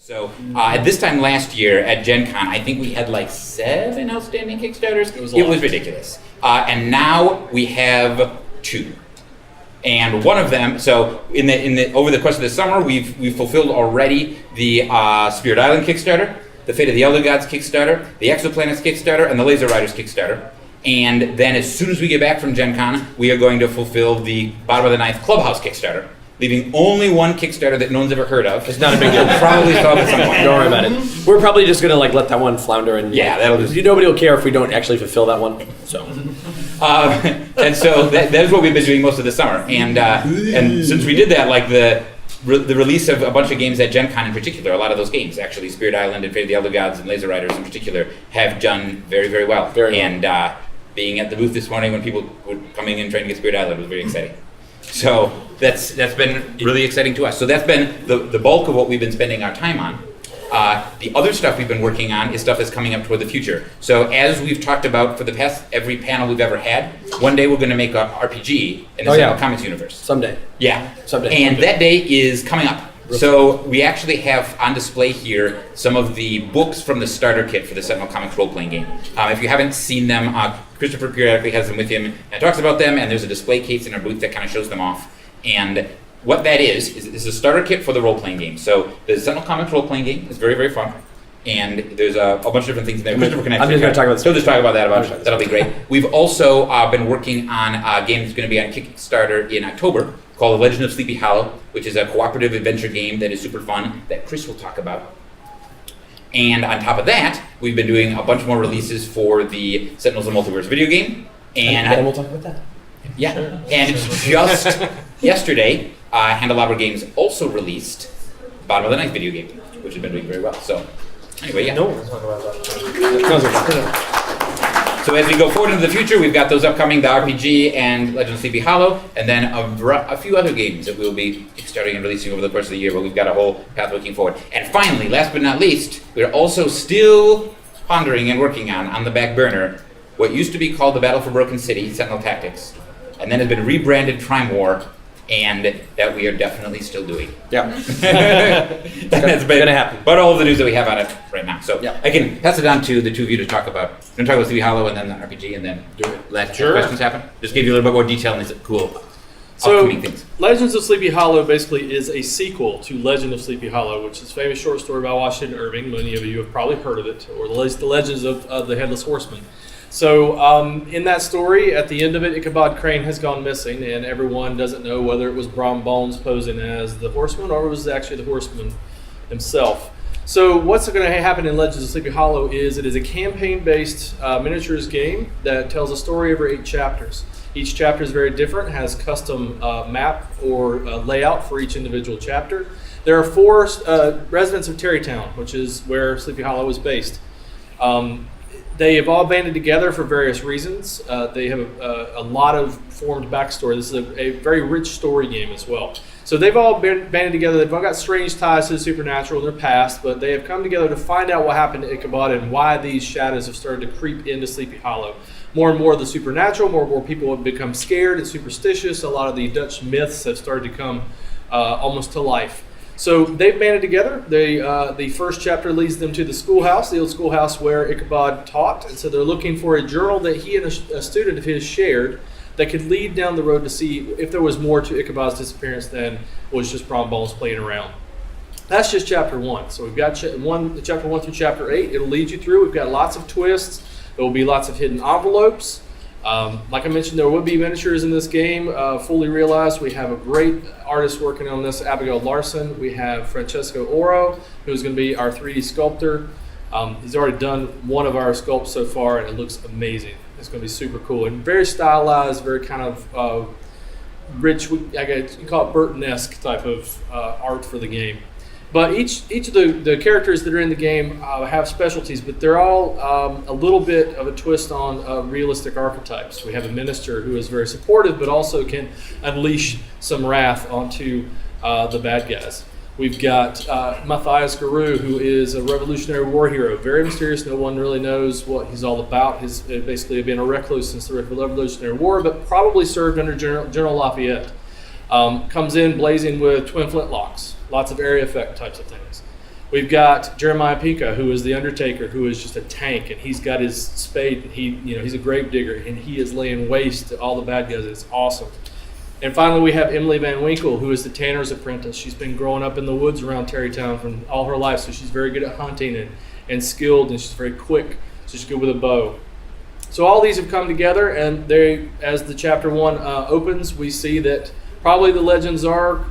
So at this time last year at Gen Con, I think we had like 7 outstanding Kickstarters. It was ridiculous. And now we have 2. And one of them, so in the over the course of the summer, we've fulfilled already the Spirit Island Kickstarter, the Fate of the Elder Gods Kickstarter, the Exoplanets Kickstarter, and the Laser Riders Kickstarter. And then as soon as we get back from Gen Con, we are going to fulfill the Bottom of the Ninth Clubhouse Kickstarter, leaving only one Kickstarter that no one's ever heard of. It's not a big deal. Probably solve at some point. Don't worry about it. We're probably just gonna let that one flounder, and that'll just. Nobody will care if we don't actually fulfill that one. So. And so that is what we've been doing most of the summer. And since we did that, like the release of a bunch of games at Gen Con in particular, a lot of those games, actually, Spirit Island and Fate of the Elder Gods and Laser Riders in particular, have done very, very well. And being at the booth this morning when people were coming in trying to get Spirit Island was very exciting. So that's been really exciting to us. So that's been the bulk of what we've been spending our time on. The other stuff we've been working on is stuff that's coming up toward the future. So as we've talked about for the past every panel we've ever had, one day we're going to make an RPG in the Sentinel Comics universe. Someday. Yeah. Someday. And that day is coming up. So we actually have on display here some of the books from the starter kit for the Sentinel Comics role-playing game. If you haven't seen them, Christopher periodically has them with him and talks about them, and there's a display case in our booth that kind of shows them off. And what that is a starter kit for the role-playing game. So the Sentinel Comics role-playing game is very, very fun. And there's a bunch of different things in there. Christopher can actually talk about this. He'll just talk about that. That'll be great. We've also been working on a game that's going to be on Kickstarter in October called The Legend of Sleepy Hollow, which is a cooperative adventure game that is super fun that Chris will talk about. And on top of that, we've been doing a bunch more releases for the Sentinels of Multiverse video game. And we'll talk about that. Yeah. And just yesterday, Handelabra Games also released Bottom of the Ninth video game, which has been doing very well. So anyway, yeah. No one will talk about that. So as we go forward into the future, we've got those upcoming, the RPG and Legend of Sleepy Hollow, and then a few other games that we'll be starting and releasing over the course of the year, but we've got a whole path looking forward. And finally, last but not least, we're also still pondering and working on the back burner, what used to be called the Battle for Broken City, Sentinel Tactics, and then has been rebranded Prime War, and that we are definitely still doing. Yeah. That's going to happen. But all of the news that we have on it right now. So I can pass it on to the two of you to talk about. We're going to talk about Sleepy Hollow and then the RPG, and then let questions happen. Just give you a little bit more detail on these cool upcoming things. Legends of Sleepy Hollow basically is a sequel to Legend of Sleepy Hollow, which is a famous short story by Washington Irving. Many of you have probably heard of it, or the Legends of the Headless Horseman. So in that story, at the end of it, Ichabod Crane has gone missing, and everyone doesn't know whether it was Brom Bones posing as the Horseman or it was actually the Horseman himself. So what's going to happen in Legends of Sleepy Hollow is it is a campaign-based miniatures game that tells a story over 8 chapters. Each chapter is very different, has custom map or layout for each individual chapter. There are 4 residents of Terrytown, which is where Sleepy Hollow is based. They have all banded together for various reasons. They have a lot of formed backstory. This is a very rich story game as well. So they've all banded together. They've all got strange ties to the supernatural in their past, but they have come together to find out what happened to Ichabod and why these shadows have started to creep into Sleepy Hollow. More and more of the supernatural, more and more people have become scared and superstitious. A lot of the Dutch myths have started to come almost to life. So they've banded together. The first chapter leads them to the schoolhouse, the old schoolhouse where Ichabod taught. And so they're looking for a journal that he and a student of his shared that could lead down the road to see if there was more to Ichabod's disappearance than was just Brom Bones playing around. That's just chapter 1. So we've got chapter 1 through chapter 8. It'll lead you through. We've got lots of twists. There will be lots of hidden envelopes. Like I mentioned, there will be miniatures in this game, fully realized. We have a great artist working on this, Abigail Larson. We have Francesco Oro, who's going to be our 3D sculptor. He's already done one of our sculpts so far, and it looks amazing. It's going to be super cool and very stylized, very kind of rich, I guess you call it Burton-esque type of art for the game. But each of the characters that are in the game have specialties, but they're all a little bit of a twist on realistic archetypes. We have a minister who is very supportive, but also can unleash some wrath onto the bad guys. We've got Matthias Garu, who is a Revolutionary War hero, very mysterious. No one really knows what he's all about. He's basically been a recluse since the Revolutionary War, but probably served under General Lafayette. Comes in blazing with twin flintlocks, lots of area effect types of things. We've got Jeremiah Pica, who is the Undertaker, who is just a tank, and he's got his spade. And he's a grave digger, and he is laying waste to all the bad guys. It's awesome. And finally, we have Emily Van Winkle, who is the tanner's apprentice. She's been growing up in the woods around Terrytown from all her life, so she's very good at hunting and skilled, and she's very quick. So she's good with a bow. So all these have come together, and they, as the chapter 1 opens, we see that probably the legends are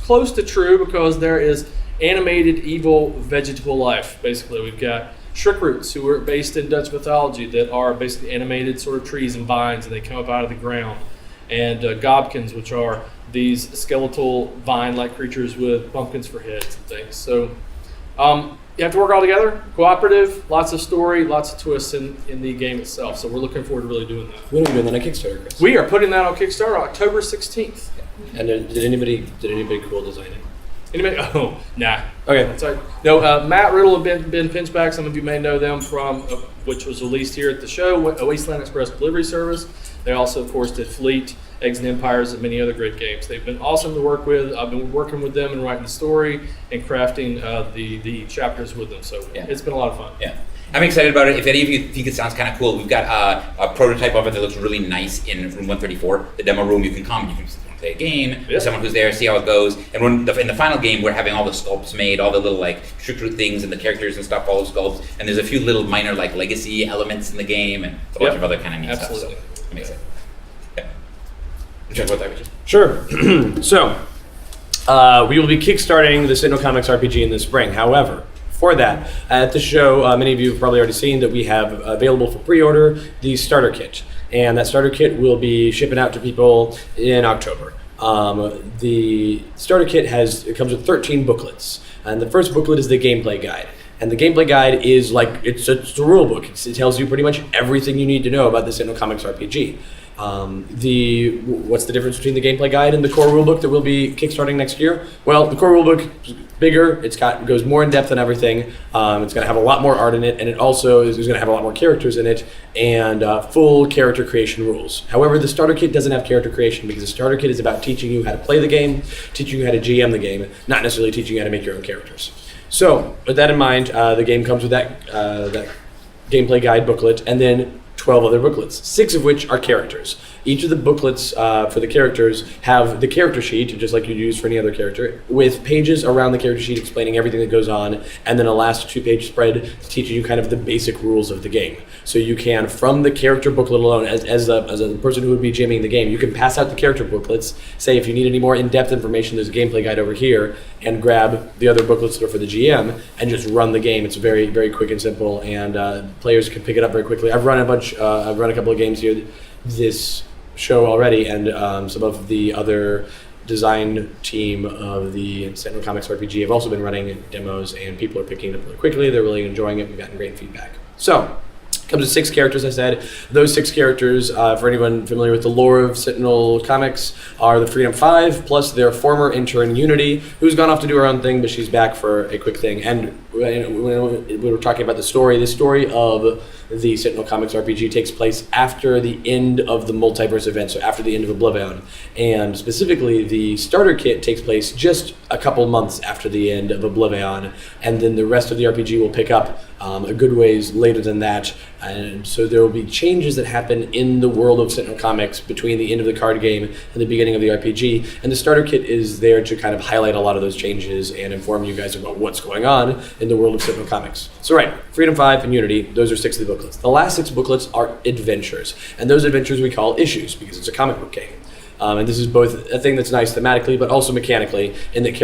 close to true because there is animated evil vegetable life. Basically, we've got Shrickroots, who are based in Dutch mythology, that are basically animated sort of trees and vines, and they come up out of the ground. And Gobkins, which are these skeletal vine-like creatures with pumpkins for heads and things. So you have to work all together, cooperative, lots of story, lots of twists in the game itself. So we're looking forward to really doing that. When are we doing that on Kickstarter, Chris? We are putting that on Kickstarter October 16th. And did anybody cool design it? Anybody? Oh, nah. Okay. That's all right. No, Matt Riddle and Ben Pinchback, some of you may know them from, which was released here at the show, Wasteland Express Delivery Service. They also, of course, did Fleet, Eggs and Empires, and many other great games. They've been awesome to work with. I've been working with them and writing the story and crafting the chapters with them. So It's been a lot of fun. Yeah. I'm excited about it. If any of you think it sounds kind of cool, we've got a prototype of it that looks really nice in room 134, the demo room. You can come, you can play a game with someone who's there, see how it goes. And in the final game, we're having all the sculpts made, all the little like Shrikroot things and the characters and stuff, all the sculpts. And there's a few little minor like legacy elements in the game and a bunch of other kind of neat stuff. So I'm excited. Yeah. You talk about that, Richard? Sure. So, we will be kickstarting the Sentinel Comics RPG in the spring. However, for that, at the show, many of you have probably already seen that we have available for pre-order the starter kit. And that starter kit will be shipping out to people in October. The starter kit comes with 13 booklets. And the first booklet is the gameplay guide. And the gameplay guide is like, it's a rule book. It tells you pretty much everything you need to know about the Sentinel Comics RPG. What's the difference between the gameplay guide and the core rulebook that we'll be kickstarting next year? Well, the core rulebook is bigger. It goes more in depth on everything. It's going to have a lot more art in it, and it also is going to have a lot more characters in it and full character creation rules. However, the starter kit doesn't have character creation because the starter kit is about teaching you how to play the game, teaching you how to GM the game, not necessarily teaching you how to make your own characters. So, with that in mind, the game comes with that gameplay guide booklet, and then 12 other booklets, 6 of which are characters. Each of the booklets for the characters have the character sheet, just like you'd use for any other character, with pages around the character sheet explaining everything that goes on, and then a last 2-page spread teaching you kind of the basic rules of the game. So you can, from the character booklet alone, as a person who would be GMing the game, you can pass out the character booklets, say if you need any more in-depth information, there's a gameplay guide over here, and grab the other booklets that are for the GM, and just run the game. It's very, very quick and simple, and players can pick it up very quickly. I've run a couple of games here this show already, and some of the other design team of the Sentinel Comics RPG have also been running demos, and people are picking it up really quickly. They're really enjoying it. We've gotten great feedback. So, comes with 6 characters, I said. Those 6 characters, for anyone familiar with the lore of Sentinel Comics, are the Freedom 5, plus their former intern Unity, who's gone off to do her own thing, but she's back for a quick thing. And when we were talking about the story of the Sentinel Comics RPG takes place after the end of the multiverse event, so after the end of Oblivion. And specifically, the starter kit takes place just a couple months after the end of Oblivion, and then the rest of the RPG will pick up a good ways later than that. And so there will be changes that happen in the world of Sentinel Comics between the end of the card game and the beginning of the RPG. And the starter kit is there to kind of highlight a lot of those changes and inform you guys about what's going on in the world of Sentinel Comics. So right, Freedom 5 and Unity, those are 6 of the booklets. The last 6 booklets are adventures. And those adventures we call issues because it's a comic book game. And this is both a thing that's nice thematically, but also mechanically, in that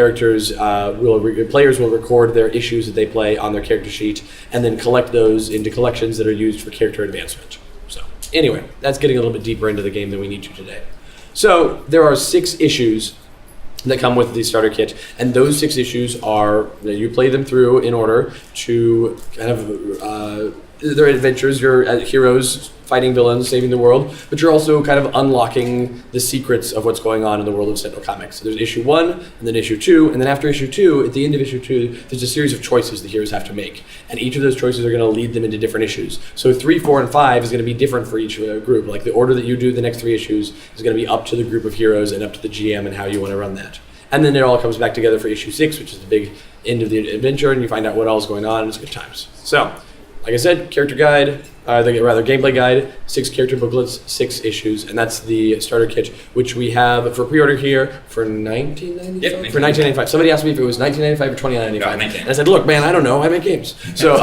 players will record their issues that they play on their character sheet, and then collect those into collections that are used for character advancement. So, anyway, that's getting a little bit deeper into the game than we need to today. So, there are 6 issues that come with the starter kit, and those 6 issues are, you play them through in order to kind of, they're adventures, you're heroes fighting villains, saving the world, but you're also kind of unlocking the secrets of what's going on in the world of Sentinel Comics. So there's issue 1, and then issue 2, and then after issue 2, at the end of issue 2, there's a series of choices the heroes have to make, and each of those choices are going to lead them into different issues. So 3, 4, and 5 is going to be different for each group. Like the order that you do the next 3 issues is going to be up to the group of heroes and up to the GM and how you want to run that. And then it all comes back together for issue 6, which is the big end of the adventure, and you find out what all is going on, and it's good times. So, like I said, character guide, gameplay guide, 6 character booklets, 6 issues, and that's the starter kit, which we have for pre-order here for $19.95. Yep, For $19.95. Somebody asked me if it was $19.95 or $29.95, No, $19. and I said, "Look, man, I don't know. I make games." So,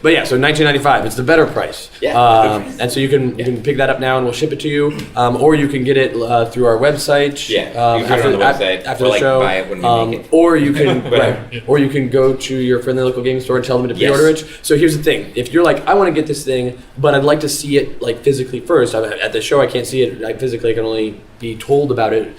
but yeah, so $19.95. It's the better price. Yeah. And so you can pick that up now, and we'll ship it to you, or you can get it through our website. Yeah, you can put it on the website, after or, the like, show. buy it when we make it. Or you can or you can go to your friendly local game store and tell them to Yes. pre-order it. So here's the thing: if you're like, I want to get this thing, but I'd like to see it like physically first. At the show, I can't see it physically. I can only be told about it.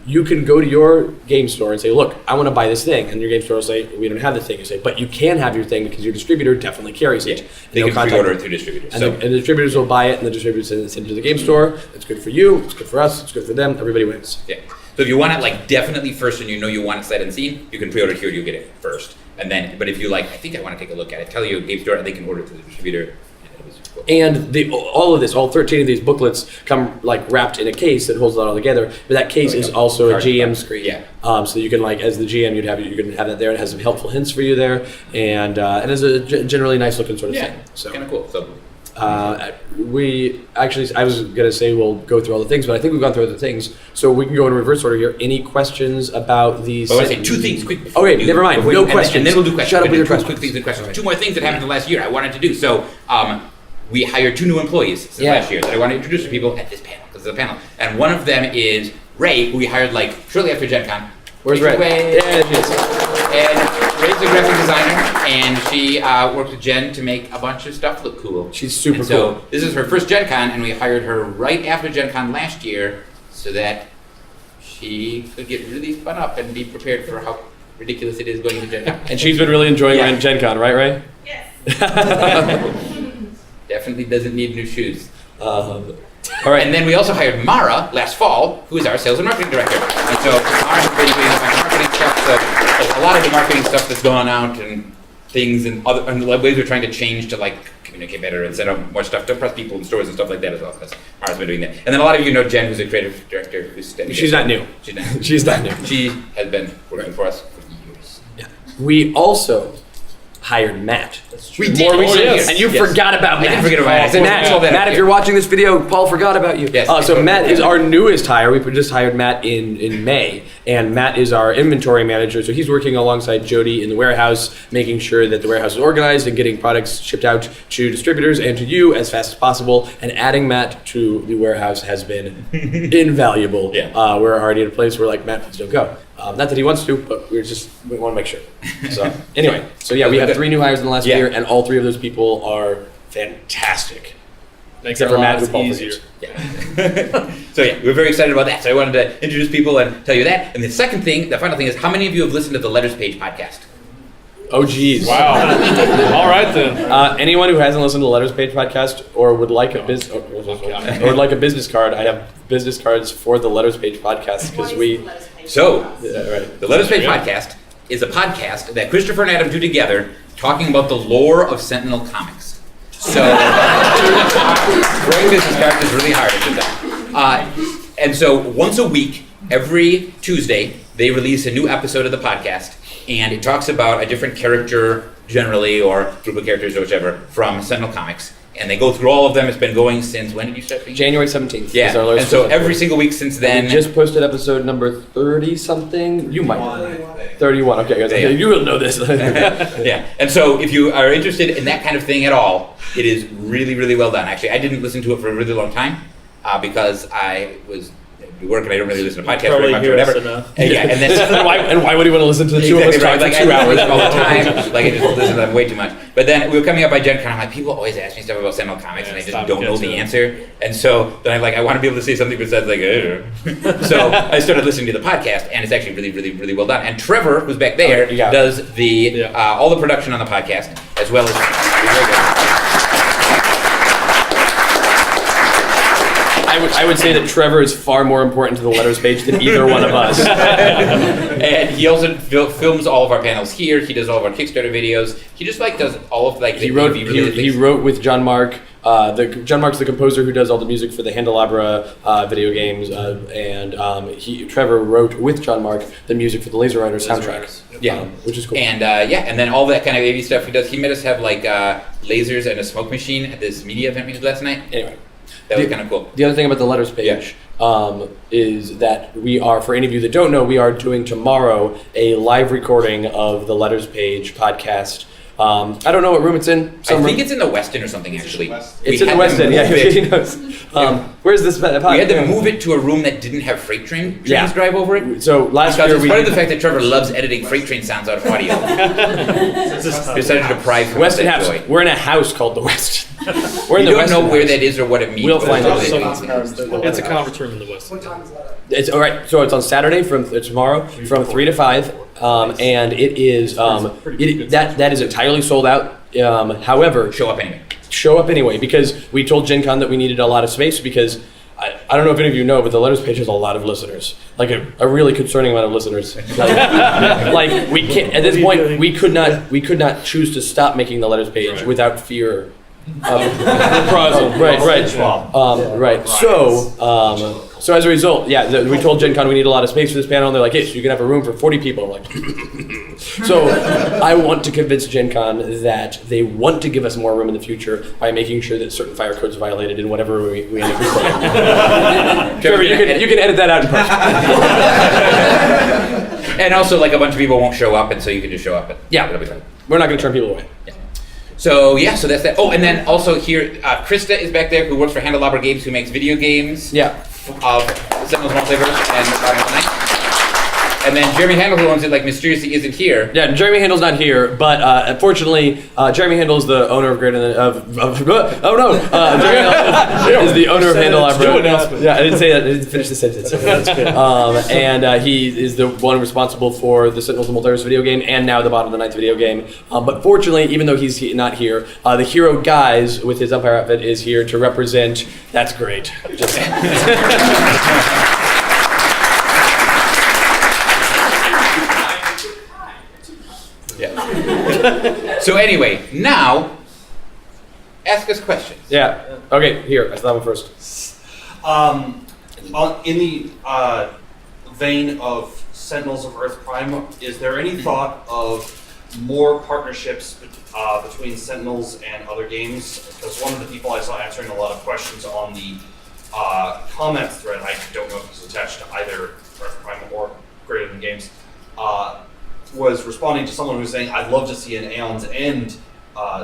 You can go to your game store and say, "Look, I want to buy this thing," and your game store will say, "We don't have the thing." You say, "But you can have your thing because your distributor definitely carries it." Yeah, And they they'll can contact pre-order you. it through distributors. And, So the distributors will buy it, and the distributors send it to the game store. It's good for you. It's good for us. It's good for them. Everybody wins. yeah. So if you want it like definitely first, and you know you want it sight unseen, you can pre-order it here. You get it first, and then. But if you like, I think I want to take a look at it. Tell you game store, and they can order it to the distributor. And all 13 of these booklets come like wrapped in a case that holds it all together. But that case is also a Card GM box. screen. Yeah. So you can like, as the GM, you can have that there. It has some helpful hints for you there, and it's a generally nice looking sort of Yeah, thing. So kind of cool. So we actually, I was gonna say we'll go through all the things, but I think we've gone through other things. So we can go in reverse order here. Any questions about these? I want to say 2 things quick. before Okay, we do- never mind. before No you- and questions. And then we'll do questions. Shut up We're with gonna your do 2 quick things and questions. Alright. 2 more things that happened in the last year I wanted to do. So we hired 2 new employees since Yeah. last year that I want to introduce to people at this panel, because it's a panel. And one of them is Ray, who we hired like shortly after Gen Con. Where's Ray? Ray? Yeah, she is. And Ray's a graphic designer, and she worked with Jen to make a bunch of stuff look cool. She's super And so cool. this is her first Gen Con, and we hired her right after Gen Con last year so that she could get really spun up and be prepared for how ridiculous it is going to Gen Con. And she's been really enjoying Yeah. Gen Con, right, Ray? Definitely doesn't need new shoes. All right. And then we also hired Mara last fall, who is our sales and marketing director. And so Mara has been doing my marketing stuff, so a lot of the marketing stuff that's going out and things and the ways we're trying to change to like communicate better and send out more stuff to press people in stores and stuff like that as well. Because Mara's been doing that. And then a lot of you know Jen, who's a creative director, who's steady. She's not new. She's not new. She's not new. She has been working for us for years. We also hired Matt. We did. More Oh, recently, yes. and you Yes. forgot about I Matt. didn't forget about Matt. I Matt, saw that. Matt, if you're watching this video, Paul forgot about you. Yes. So Matt is our newest hire. We just hired Matt in May, and Matt is our inventory manager. So he's working alongside Jody in the warehouse, making sure that the warehouse is organized and getting products shipped out to distributors and to you as fast as possible. And adding Matt to the warehouse has been invaluable. Yeah. We're already at a place where like, Matt, please don't go. Not that he wants to, but we want to make sure. So anyway, so yeah, we have 3 new hires in the last Yeah. year, and all 3 of those people are fantastic. Makes Except our for Matt, lives who Paul easier. Yeah. So yeah, we're very excited about that. So I wanted to introduce people and tell you that. And the second thing, the final thing is, how many of you have listened to the Letters Page podcast? Oh, geez. Wow. All right then. Anyone who hasn't listened to the Letters Page podcast or would like a or would like a business card, I have business cards for the Letters Page podcast because we. So Right. the Letters Page Yeah. podcast is a podcast that Christopher and Adam do together, talking about the lore of Sentinel Comics. So throwing business cards is really hard at that. And so once a week, every Tuesday, they release a new episode of the podcast, and it talks about a different character generally, or group of characters or whichever, from Sentinel Comics. And they go through all of them. It's been going since, when did you start? January 17th. Yeah, is our last and so episode. every single week since then. We just posted episode number 30 something. You might know. 31. Okay, guys. Yeah. You will know this. Yeah, and so if you are interested in that kind of thing at all, it is really, really well done. Actually, I didn't listen to it for a really long time because I was at work and I don't really listen to podcasts very Probably much or hear us whatever. enough. And yeah, and then and why would you want to listen to the two of us exactly talk right. for Like 2 I hours listen all all the the time? time. Like I just listen to them way too much. But then we were coming up by Gen Con. I'm like, people always ask me stuff about Sentinel Comics, and I Yeah, just stop don't know getting the to it. answer. And so then I'm like, I want to be able to say something besides like, so I started listening to the podcast, and it's actually really, really, really well done. And Trevor, who's back there, Yeah. does the Yeah. all the production on the podcast, as well as. I would say that Trevor is far more important to the Letters Page than either one of us. And he also films all of our panels here. He does all of our Kickstarter videos. He just like does all of like He wrote with John Mark John Mark's the composer who does all the music for the Handelabra video games, and Trevor wrote with John Mark the music for the Laser Rider soundtrack. Yeah. Which is cool. And and then all that kind of AV stuff he does. He made us have like lasers and a smoke machine at this media event we did last night. Anyway, That was kind of cool. the other thing about the letters page is that we are, for any of you that don't know, we are doing tomorrow a live recording of the letters page podcast. I don't know what room it's in. I think it's in the Westin or something, actually. It's in the Westin, yeah. He knows. Where's this? We had to move it to a room that didn't have freight trains drive over it. So last Because year in spite of the fact that Trevor loves editing freight train sounds out of audio, decided to deprive him of Westin that House. joy. We're in a house called the Westin. We're in We the don't know Westin where House. that is or what it means. We'll but find it's out. amazing. It's a conference room in the West. What time is that? It's all right. So it's on Saturday tomorrow from 3 to 5, and it is that is entirely sold out. However, Show up anyway. show up anyway, because we told Gen Con that we needed a lot of space, because I don't know if any of you know, but the letters page has a lot of listeners, like a really concerning amount of listeners. Like we can't at this point we could not choose to stop making the letters page without fear of reprisal. Right. Right. So as a result, we told Gen Con we need a lot of space for this panel, and they're like, hey, so you can have a room for 40 people. I'm like, so I want to convince Gen Con that they want to give us more room in the future by making sure that certain fire codes are violated in whatever we end up recording. Trevor, you can edit that out in post. And also, like, a bunch of people won't show up, and so you can just show up. It'll be fun. We're not going to turn people away. So so that's that. Oh, and then also here, Krista is back there, who works for Handelabra Games, who makes video games Yeah. of Sentinels Multiverse and Guardians of the Night. And then Jeremy Handel, who owns it, like, mysteriously isn't here. Yeah, Jeremy Handel's not here, but unfortunately, Jeremy Handel's the owner of Jeremy Handel is the owner of Handelabra. Yeah, I didn't say that. I didn't finish the sentence. And he is the one responsible for the Sentinels of Multiverse video game and now the Bottom of the Ninth video game. But fortunately, even though he's not here, the Hero Guys with his umpire outfit is here to represent. That's great. So anyway, now, ask us questions. Yeah. Okay. Here, I saw that one first. In the vein of Sentinels of Earth Prime, is there any thought of more partnerships between Sentinels and other games? Because one of the people I saw answering a lot of questions on the comment thread, I don't know if it's attached to either Earth Prime or Greater Than Games, was responding to someone who was saying, I'd love to see an Aeon's End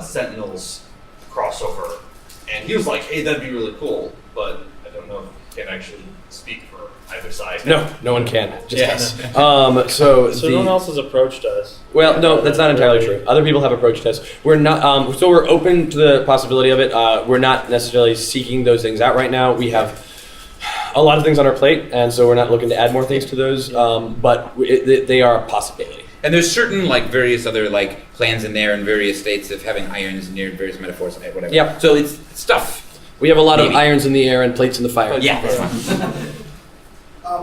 Sentinels crossover. And he was like, hey, that'd be really cool, but I don't know if he can actually speak for either side. No one can. Just Yeah. us. So no one else has approached us. Well, no, that's not entirely true. Other people have approached us. We're not. So we're open to the possibility of it. We're not necessarily seeking those things out right now. We have a lot of things on our plate, and so we're not looking to add more things to those. But they are a possibility. And there's certain, like, various other, like, plans in there in various states of having irons near various metaphors, whatever. Yep. So it's stuff. We have a lot Maybe. of irons in the air and plates in the fire. Yeah.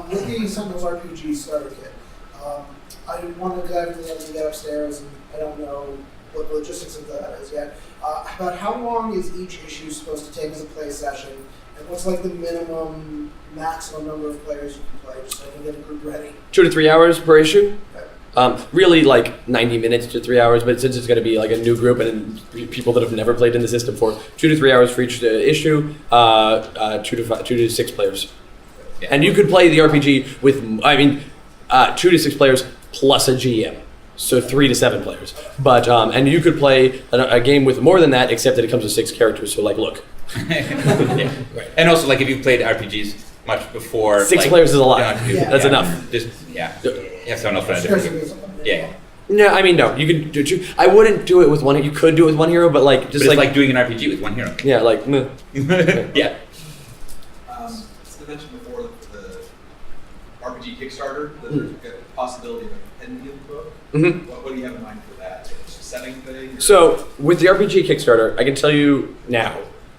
With the Sentinels RPG starter kit, I want to dive into that and get upstairs, and I don't know what the logistics of that is yet. About how long is each issue supposed to take as a play session, and what's like the maximum number of players you can play, just so I can get a group ready? 2 to 3 hours per issue. Okay. Really like 90 minutes to 3 hours, but since it's going to be like a new group and people that have never played in the system for 2 to 3 hours for each issue, 2 to 6 players. Yeah. And you could play the RPG with, 2 to 6 players plus a GM. So 3 to 7 players. But, and you could play a game with more than that, except that it comes with 6 characters. So like, look. Yeah. Right. And also, like, if you've played RPGs much before, 6 like, players is a lot. you don't have to do- That's enough. Just have someone else run a different game. Yeah. No, I mean, no. You could do 2. I wouldn't do it with one. You could do it with one hero, but like, But just it's like doing an RPG with one hero. yeah, like, meh. Yeah. As I mentioned before, the RPG Kickstarter, there's a possibility of a pen book. Mhm. What do you have in mind for that? It's a setting thing? So with the RPG Kickstarter, I can tell you now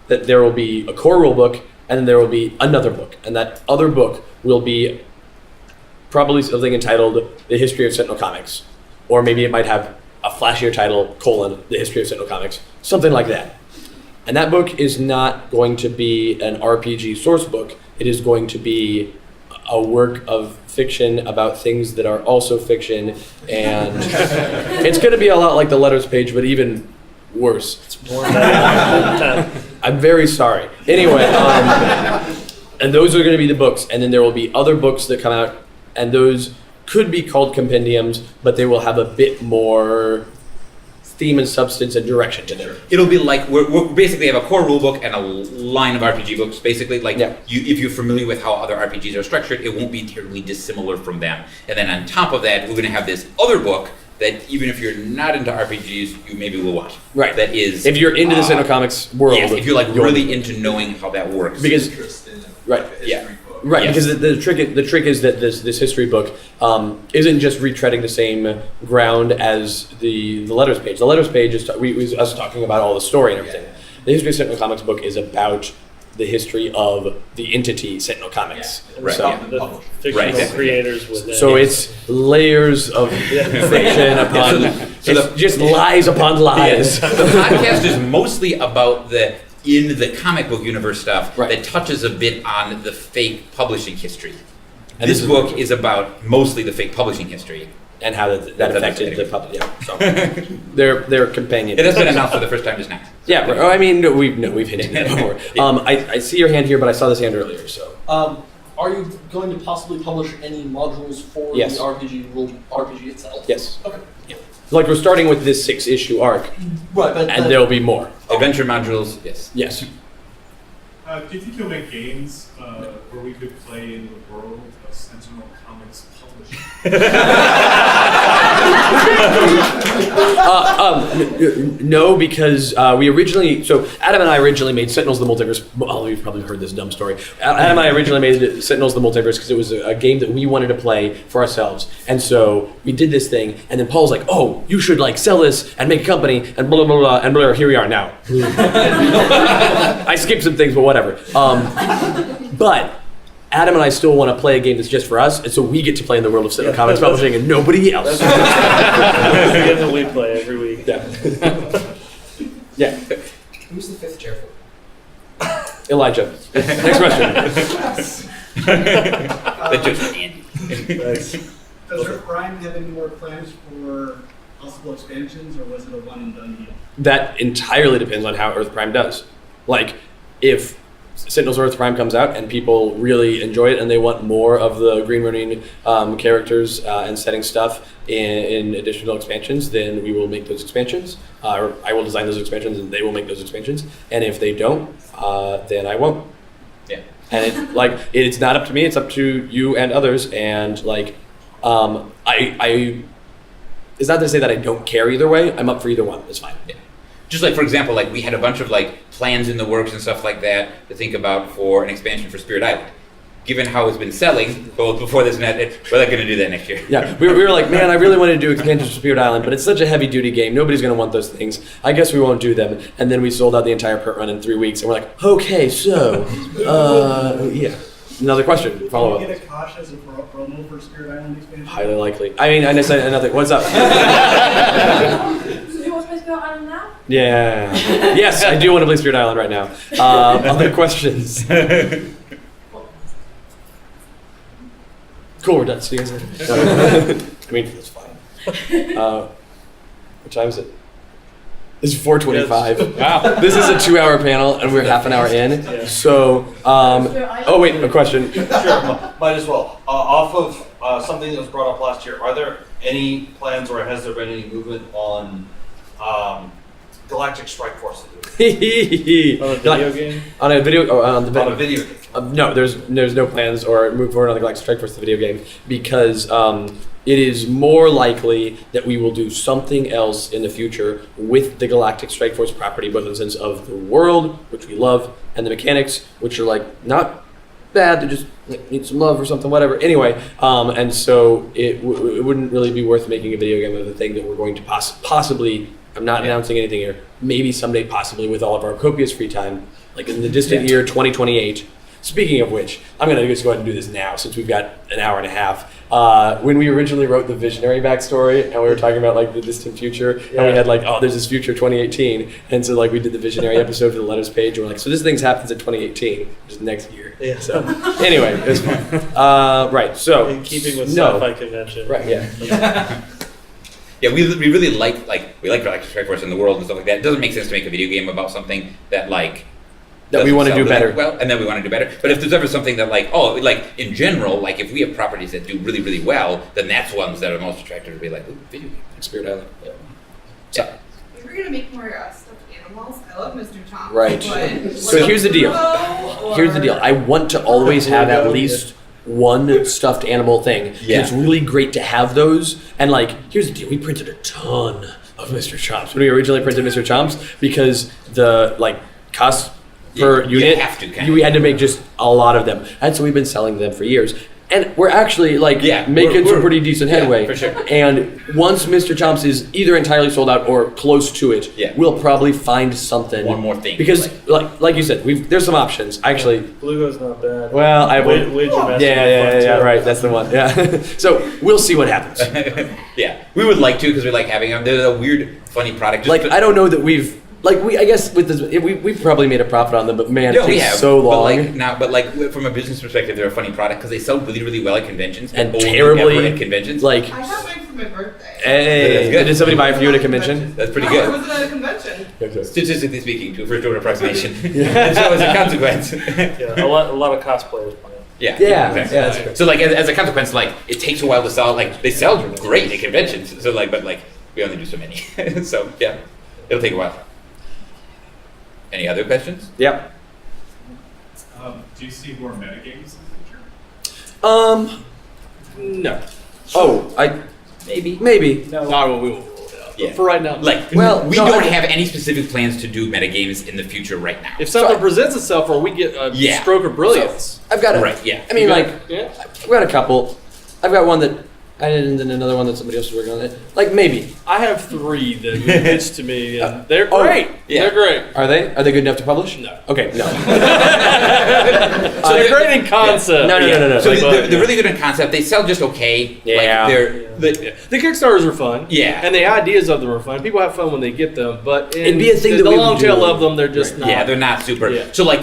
that there will be a core rulebook, and then there will be another book, and that other book will be probably something entitled The History of Sentinel Comics, or maybe it might have a flashier title, : The History of Sentinel Comics, something like that. And that book is not going to be an RPG source book. It is going to be a work of fiction about things that are also fiction, and it's going to be a lot like the letters page, but even worse. I'm very sorry. Anyway, and those are going to be the books, and then there will be other books that come out, and those could be called compendiums, but they will have a bit more theme and substance and direction to them. It'll be like we're basically have a core rule book and a line of RPG books. Basically, like Yeah. if you're familiar with how other RPGs are structured, it won't be terribly dissimilar from them. And then on top of that, we're going to have this other book that even if you're not into RPGs, you maybe will watch. Right. That is, If you're into the Sentinel Comics world, yes, if you're like you'll- really into knowing how that works. Because- Interest in Right, a yeah. history book. Right, Yes. because the trick is that this history book isn't just retreading the same ground as the letters page. The letters page is us talking about all the story and everything. The History of Sentinel Comics book is about the history of the entity Sentinel Comics. Right, So, yeah. The fictional exactly. creators within. so it's layers of fiction upon it's just lies upon lies. The podcast is mostly about the in the comic book universe stuff Right. that touches a bit on the fake publishing history. And This this is- book is about mostly the fake publishing history. And how that That's affected the exciting. public. Yeah, so they're companion. It has been announced for the first time just now. Yeah, right. Oh, I mean, we've hinted at it before. I see your hand here, but I saw this hand earlier, so. Are you going to possibly publish any modules for Yes. the RPG itself? Yes. Okay. Like, we're starting with this 6-issue arc, Right, but and there'll be more. Adventure modules, yes. Yes. Do you think you'll make games where we could play in the world of Sentinel Comics publishing? No, because we originally, so Adam and I originally made Sentinels of the Multiverse. Well, you've probably heard this dumb story. Adam and I originally made Sentinels of the Multiverse because it was a game that we wanted to play for ourselves. And so we did this thing, and then Paul's like, oh, you should like sell this and make a company, and blah, blah, blah, blah, and blah, here we are now. I skipped some things, but whatever. But Adam and I still want to play a game that's just for us, and so we get to play in the world of Sentinel Comics Publishing and nobody else. That's the game that we play every week. Yeah. Yeah. Who's the fifth chair for? Elijah. Next question. That just Andy. Does Earth Prime have any more plans for possible expansions, or was it a one and done deal? That entirely depends on how Earth Prime does. Like, if Sentinels of Earth Prime comes out and people really enjoy it and they want more of the Green Ronin characters and setting stuff in additional expansions, then we will make those expansions. Or I will design those expansions and they will make those expansions. And if they don't, then I won't. Yeah. And it's not up to me, it's up to you and others. And like, I it's not to say that I don't care either way. I'm up for either one. It's fine. Yeah. Just like, for example, like we had a bunch of like plans in the works and stuff like that to think about for an expansion for Spirit Island. Given how it's been selling, both before this and that, we're not going to do that next year. Yeah, we were like, man, I really wanted to do expansions for Spirit Island, but it's such a heavy-duty game. Nobody's going to want those things. I guess we won't do them. And then we sold out the entire print run in 3 weeks, and we're like, okay, so, yeah. Another question, follow Can up. you get a Kosh as a promo for Spirit Island expansion? Highly likely. I mean, I just said another. What's up? So you want supposed to go Island now? Yeah. Yes, I do want to play Spirit Island right now. Other questions? Cool, we're done. See you guys later. I mean, it's fine. What time is it? This is 4:25. Wow. This is a 2-hour panel, and we're half an hour in. Yeah. So, oh wait, a question. Sure, might as well. Off of something that was brought up last year, are there any plans or has there been any movement on Galactic Strike Force? On a video game? On a video, oh, on the On a video game. No, there's no plans or move forward on the Galactic Strike Force, the video game, because it is more likely that we will do something else in the future with the Galactic Strike Force property, both in the sense of the world, which we love, and the mechanics, which are like not bad, they just need some love or something, whatever. Anyway, and so it wouldn't really be worth making a video game of the thing that we're going to possibly. I'm not announcing anything here. Maybe someday, possibly, with all of our copious free time, like in the distant year 2028. Speaking of which, I'm going to just go ahead and do this now since we've got an hour and a half. when we originally wrote the Visionary backstory, and we were talking about like the distant future, and we had like, there's this future 2018, and so like we did the Visionary episode for the letters page, and we're like, so this thing happens in 2018, which is next year. Yeah. So anyway, it was fun. Right. So In keeping with no. sci-fi convention. Right. Yeah. Yeah, we really like Strike Force in the world and stuff like that. It doesn't make sense to make a video game about something that like That we doesn't want to sell do that better. well, and then we want to do better. But if there's ever something that like in general, like if we have properties that do really really well, then that's ones that are most attractive to be like, ooh, video game. Spirit Island. Yeah. We were gonna make more stuffed animals. I love Mr. Chomp. Right. But So here's the deal. Or- Here's the deal. I want to always have at least one stuffed animal thing. Yeah. It's really great to have those. And like, here's the deal. We printed a ton of Mr. Chomps when we originally printed Mr. Chomps because the like cost per You unit, have to, kinda. we had to make just a lot of them. And so we've been selling them for years. And we're actually like making some pretty decent headway. for sure. And once Mr. Chomps is either entirely sold out or close to it, we'll probably find something. One more thing. Because like you said, there's some options. Actually, Blue's not bad. well, I would. Wager Master Yeah, is fun, too. right. That's the one. Yeah. So we'll see what happens. Yeah, we would like to because we like having them. They're a weird, funny product. Like I don't know that I guess with this we probably made a profit on them, but man, No, it we takes have so long. But like from a business perspective, they're a funny product because they sell really, really well at conventions And only terribly, ever at conventions. like, I got mine for my birthday. hey, That's good. did somebody buy it for you at a convention? That's pretty No, good. it was at a convention. Statistically speaking, to a first order approximation. And so as a consequence. Yeah, a lot of cosplayers play it. Yeah, Yeah, exactly. yeah, that's great. So like as a consequence, like it takes a while to sell. Like they sell great at conventions. So like, but like we only do so many. So yeah, it'll take a while. Any other questions? Yep. Do you see more metagames in the future? No. Oh, Maybe. maybe. Not what we will roll it out. Yeah. But for right now, Like, Well, we no, don't I- have any specific plans to do metagames in the future right now. if something presents itself or we get a Yeah. stroke of brilliance, I've got a. Right, yeah. I mean, like, yeah. I've got a couple. I've got one that I did, and then another one that somebody else is working on. Like maybe. I have 3 that you pitched to me, and they're Oh, great. yeah. They're great. Are they? Are they good enough to publish? No. Okay. No. So they're great in concept. No. So Like, they're really good in concept. They sell just okay. Yeah. Like The Kickstarters are fun. Yeah. And the ideas of them are fun. People have fun when they get them, but It'd be a thing that the we would long tail do. of them, they're just not. yeah, they're not super. Yeah. So like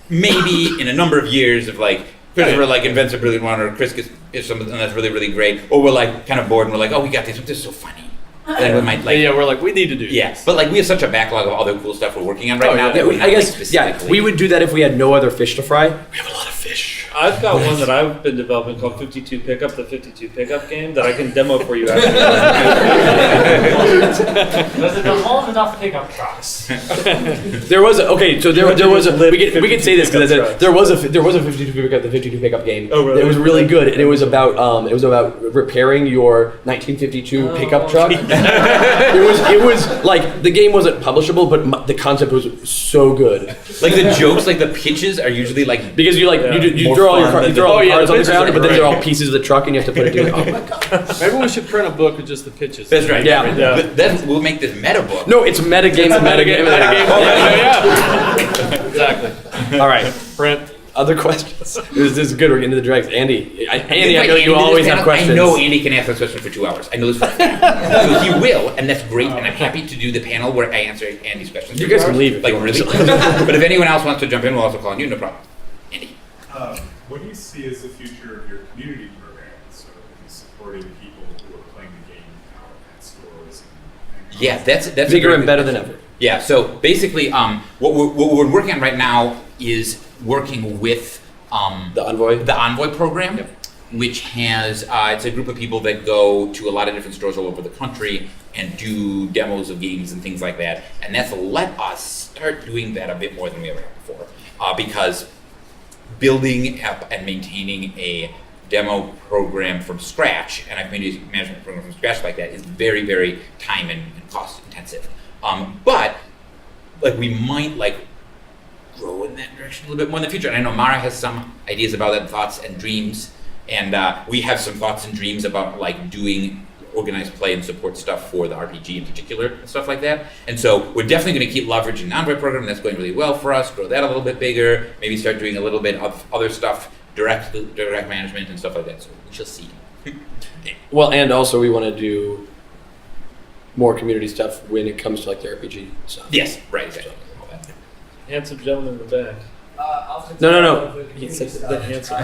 maybe in a number of years of like Christopher like invents a brilliant one, or Chris gets something that's really really great, or we're like kind of bored and we're like, oh, we got this. This is so funny. And then we might like yeah, we're like, we need to do yeah. But like we have such a backlog of other cool stuff we're working on right Oh, now. yeah. That Yeah, we're not, I guess. like, Yeah, specifically- we would do that if we had no other fish to fry. We have a lot of fish. I've got one that I've been developing called 52 Pickup, the 52 Pickup game that I can demo for you after. Does it involve enough pickup trucks? There was okay. So there was a we could say this because Pickup there was a 52 pickup, the 52 pickup game. Oh, really? It was really good, and it was about repairing your 1952 pickup truck. it was like the game wasn't publishable, but the concept was so good like the jokes, like the pitches are usually like because you like you More throw all your fun than you throw all the- the oh, yeah, cards the on the pitches ground, are but then great. they're all pieces of the truck, and you have to put it together. Oh my god! Maybe we should print a book with just the pitches. that's right. Yeah. Yeah. Then we'll make this meta book. No, it's metagame. Metagame. Yeah. Exactly. All right. Print. Other questions? This is good. We're getting to the dregs. Andy, I Invite know you Andy to always this have panel. questions. I know Andy can answer this question for 2 hours. I know this for a fact. So he will, and that's great. And I'm happy to do the panel where I answer Andy's questions. You for guys 2 can hours. leave if Like you want. really. But if anyone else wants to jump in, we'll also call on you. No problem. Andy. What do you see as the future of your community program? So supporting people who are playing the game out at stores. And Yeah, that's a Bigger very and good better than question. ever. Yeah. So basically, what we're working on right now is working with The Envoy. the Envoy program, which has it's a group of people that go to a lot of different stores all over the country and do demos of games and things like that. And that's let us start doing that a bit more than we ever have before, because building up and maintaining a demo program from scratch and a community management program from scratch like that is very, very time and cost intensive. But like we might like grow in that direction a little bit more in the future. And I know Mara has some ideas about that, thoughts and dreams, and we have some thoughts and dreams about like doing organized play and support stuff for the RPG in particular and stuff like that. And so we're definitely going to keep leveraging the Envoy program. That's going really well for us. Grow that a little bit bigger. Maybe start doing a little bit of other stuff, direct management and stuff like that. So we shall see. Well, and also we want to do more community stuff when it comes to like the RPG stuff. Yes, right, exactly. Handsome gentleman in the back. No. He's like the handsome.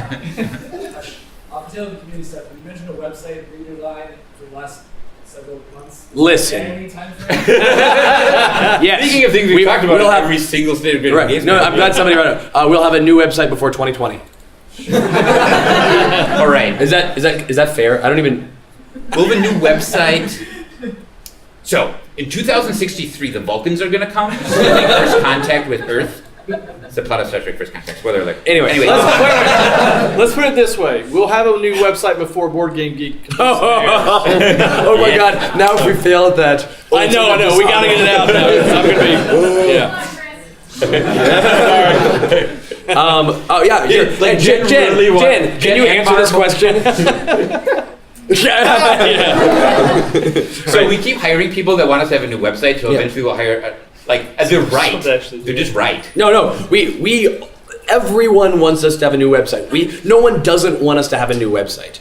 I'll tell the community stuff. You mentioned a website redesign for the last several months. Listen. Any time frame? Yes. Speaking of things we talked about we'll have- every single state of video Right. games. No, I'm glad somebody brought it up. We'll have a new website before 2020. All right. Is that fair? I don't even. We'll have a new website. So, in 2063, the Vulcans are going to come to make first contact with Earth. It's the plot of Star Trek First Contact. Spoiler alert. Anyway. Let's put it this way: we'll have a new website before Board Game Geek. Oh my God! Now if we fail at that, I know. We gotta get it out now. It's not gonna be. Oh yeah. Here, like, Jen, can you answer this question? So we keep hiring people that want us to have a new website, so Yeah. eventually we'll hire, they're right. They're just right. No. We everyone wants us to have a new website. No one doesn't want us to have a new website.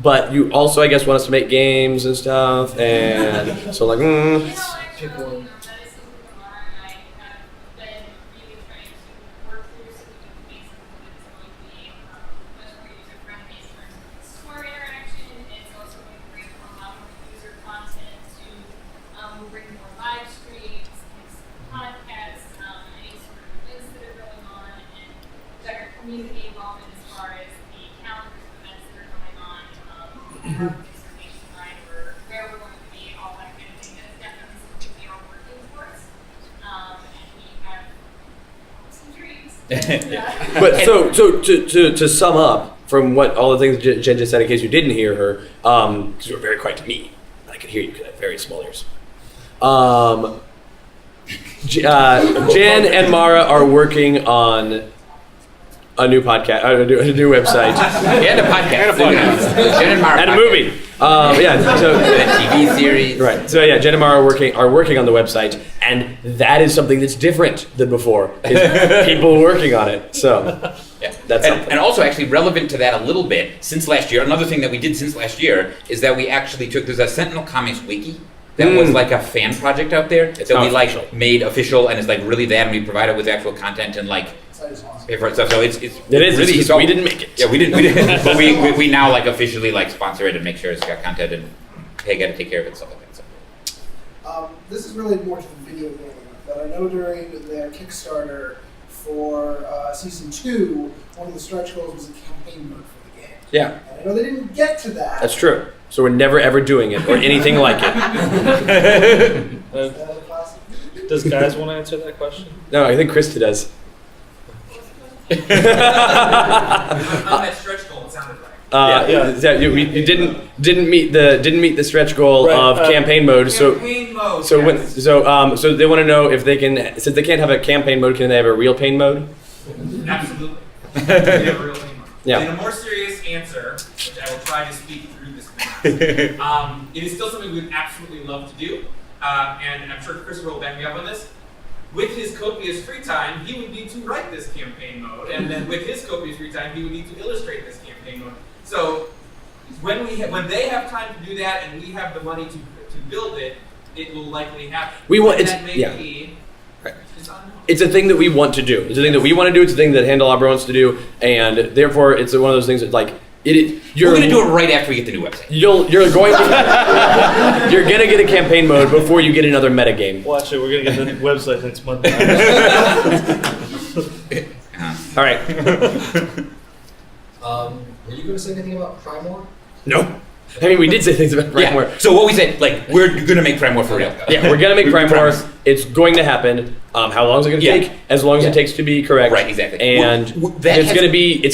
But you also, I guess, want us to make games and stuff, and so like. Pick one. Community involvement as far as the calendars of events that are going on, our participation line, or where we're going to be, all that kind of thing. That is definitely something we are working towards, and we have some dreams. But to sum up from what all the things Jen just said, in case you didn't hear her, because you were very quiet to me, I could hear you because I have very small ears. Jen and Mara are working on a new podcast, a new website, And a podcast. Jen and Mara and a podcast. movie. So And a TV series. right. So yeah, Jen and Mara are working on the website, and that is something that's different than before. Is people working on it. So Yeah. That's something. and also actually relevant to that a little bit, since last year, another thing that we did since last year is that we actually there's a Sentinel Comics wiki that was like a fan project out there that we like official. made official, and it's like really that, and we provide it with actual content and like That is awesome. paper and stuff. So it's It is. really, It's just all- we didn't make it. Yeah, we didn't, but we now like officially like sponsor it and make sure it's got content and got to take care of it and stuff like that. So. This is really more to the video game, but I know during their Kickstarter for Season 2, one of the stretch goals was a campaign mode for the game. Yeah, And I know they didn't get to that. that's true. So we're never ever doing it or anything like it. Is that a classic? Does guys want to answer that question? No, I think Krista does. On that stretch goal, it sounded right. You didn't meet the stretch goal Right, of campaign mode. So Campaign mode. so when yes. so they want to know if they can, since they can't have a campaign mode, can they have a real pain mode? Absolutely. We have a real thing. Yeah. In a more serious answer, which I will try to speak through this mask, it is still something we'd absolutely love to do, and I'm sure Christopher will back me up on this. With his copious free time, he would need to write this campaign mode, and then with his copious free time, he would need to illustrate this campaign mode. So when they have time to do that, and we have the money to build it, it will likely happen. We want- When it's- that may yeah. be, Right. it's unknown. It's a thing that we want to do. It's a thing that we want to do. It's a thing that Handelabra wants to do, and therefore it's one of those things that like you're We're gonna do it right after we get the new website. You're going to you're gonna get a campaign mode before you get another meta game. Well, actually, we're gonna get the website next month. All right. Were you going to say anything about Primor? No. I mean, we did say things about Primor. Yeah. So what we said, like, we're gonna make Primor for real. Yeah, we're gonna make We Primor. promise. It's going to happen. How long is it gonna Yeah. take? As long as Yeah. it takes to be correct. Right, exactly. And That it's has-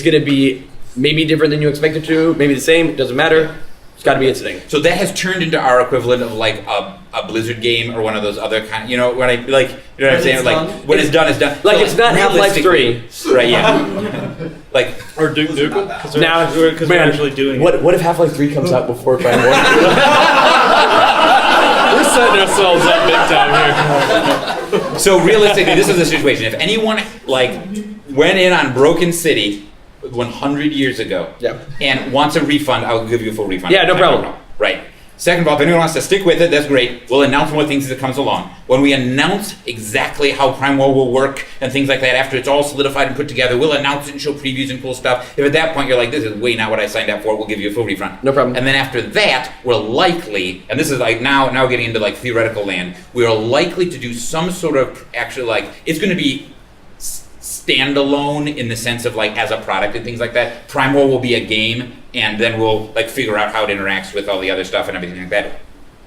gonna be maybe different than you expect it to. Maybe the same. It doesn't matter. It's got to be its thing. So that has turned into our equivalent of like a Blizzard game or one of those other kind. You know, when I like, you know what I'm saying? Like when it's done, it's done. Like So, it's not Half-Life 3. realistically- right? Yeah. Like Or Duke Nukem? Because Now, we're man, actually doing What if Half-Life 3 comes out before Primor? We're setting ourselves up big time here. so realistically, this is the situation. If anyone like went in on Broken City, 100 years ago Yeah. and wants a refund, I'll give you a full refund. Yeah, no problem. Right. Second of all, if anyone wants to stick with it, that's great. We'll announce more things as it comes along. When we announce exactly how Prime War will work and things like that, after it's all solidified and put together, we'll announce it and show previews and cool stuff. If at that point you're like, this is way not what I signed up for, we'll give you a full refund. No problem. And then after that, we're likely, and this is like now getting into like theoretical land, we are likely to do some sort of actually like, it's going to be standalone in the sense of like as a product and things like that. Prime War will be a game, and then we'll like figure out how it interacts with all the other stuff and everything like that.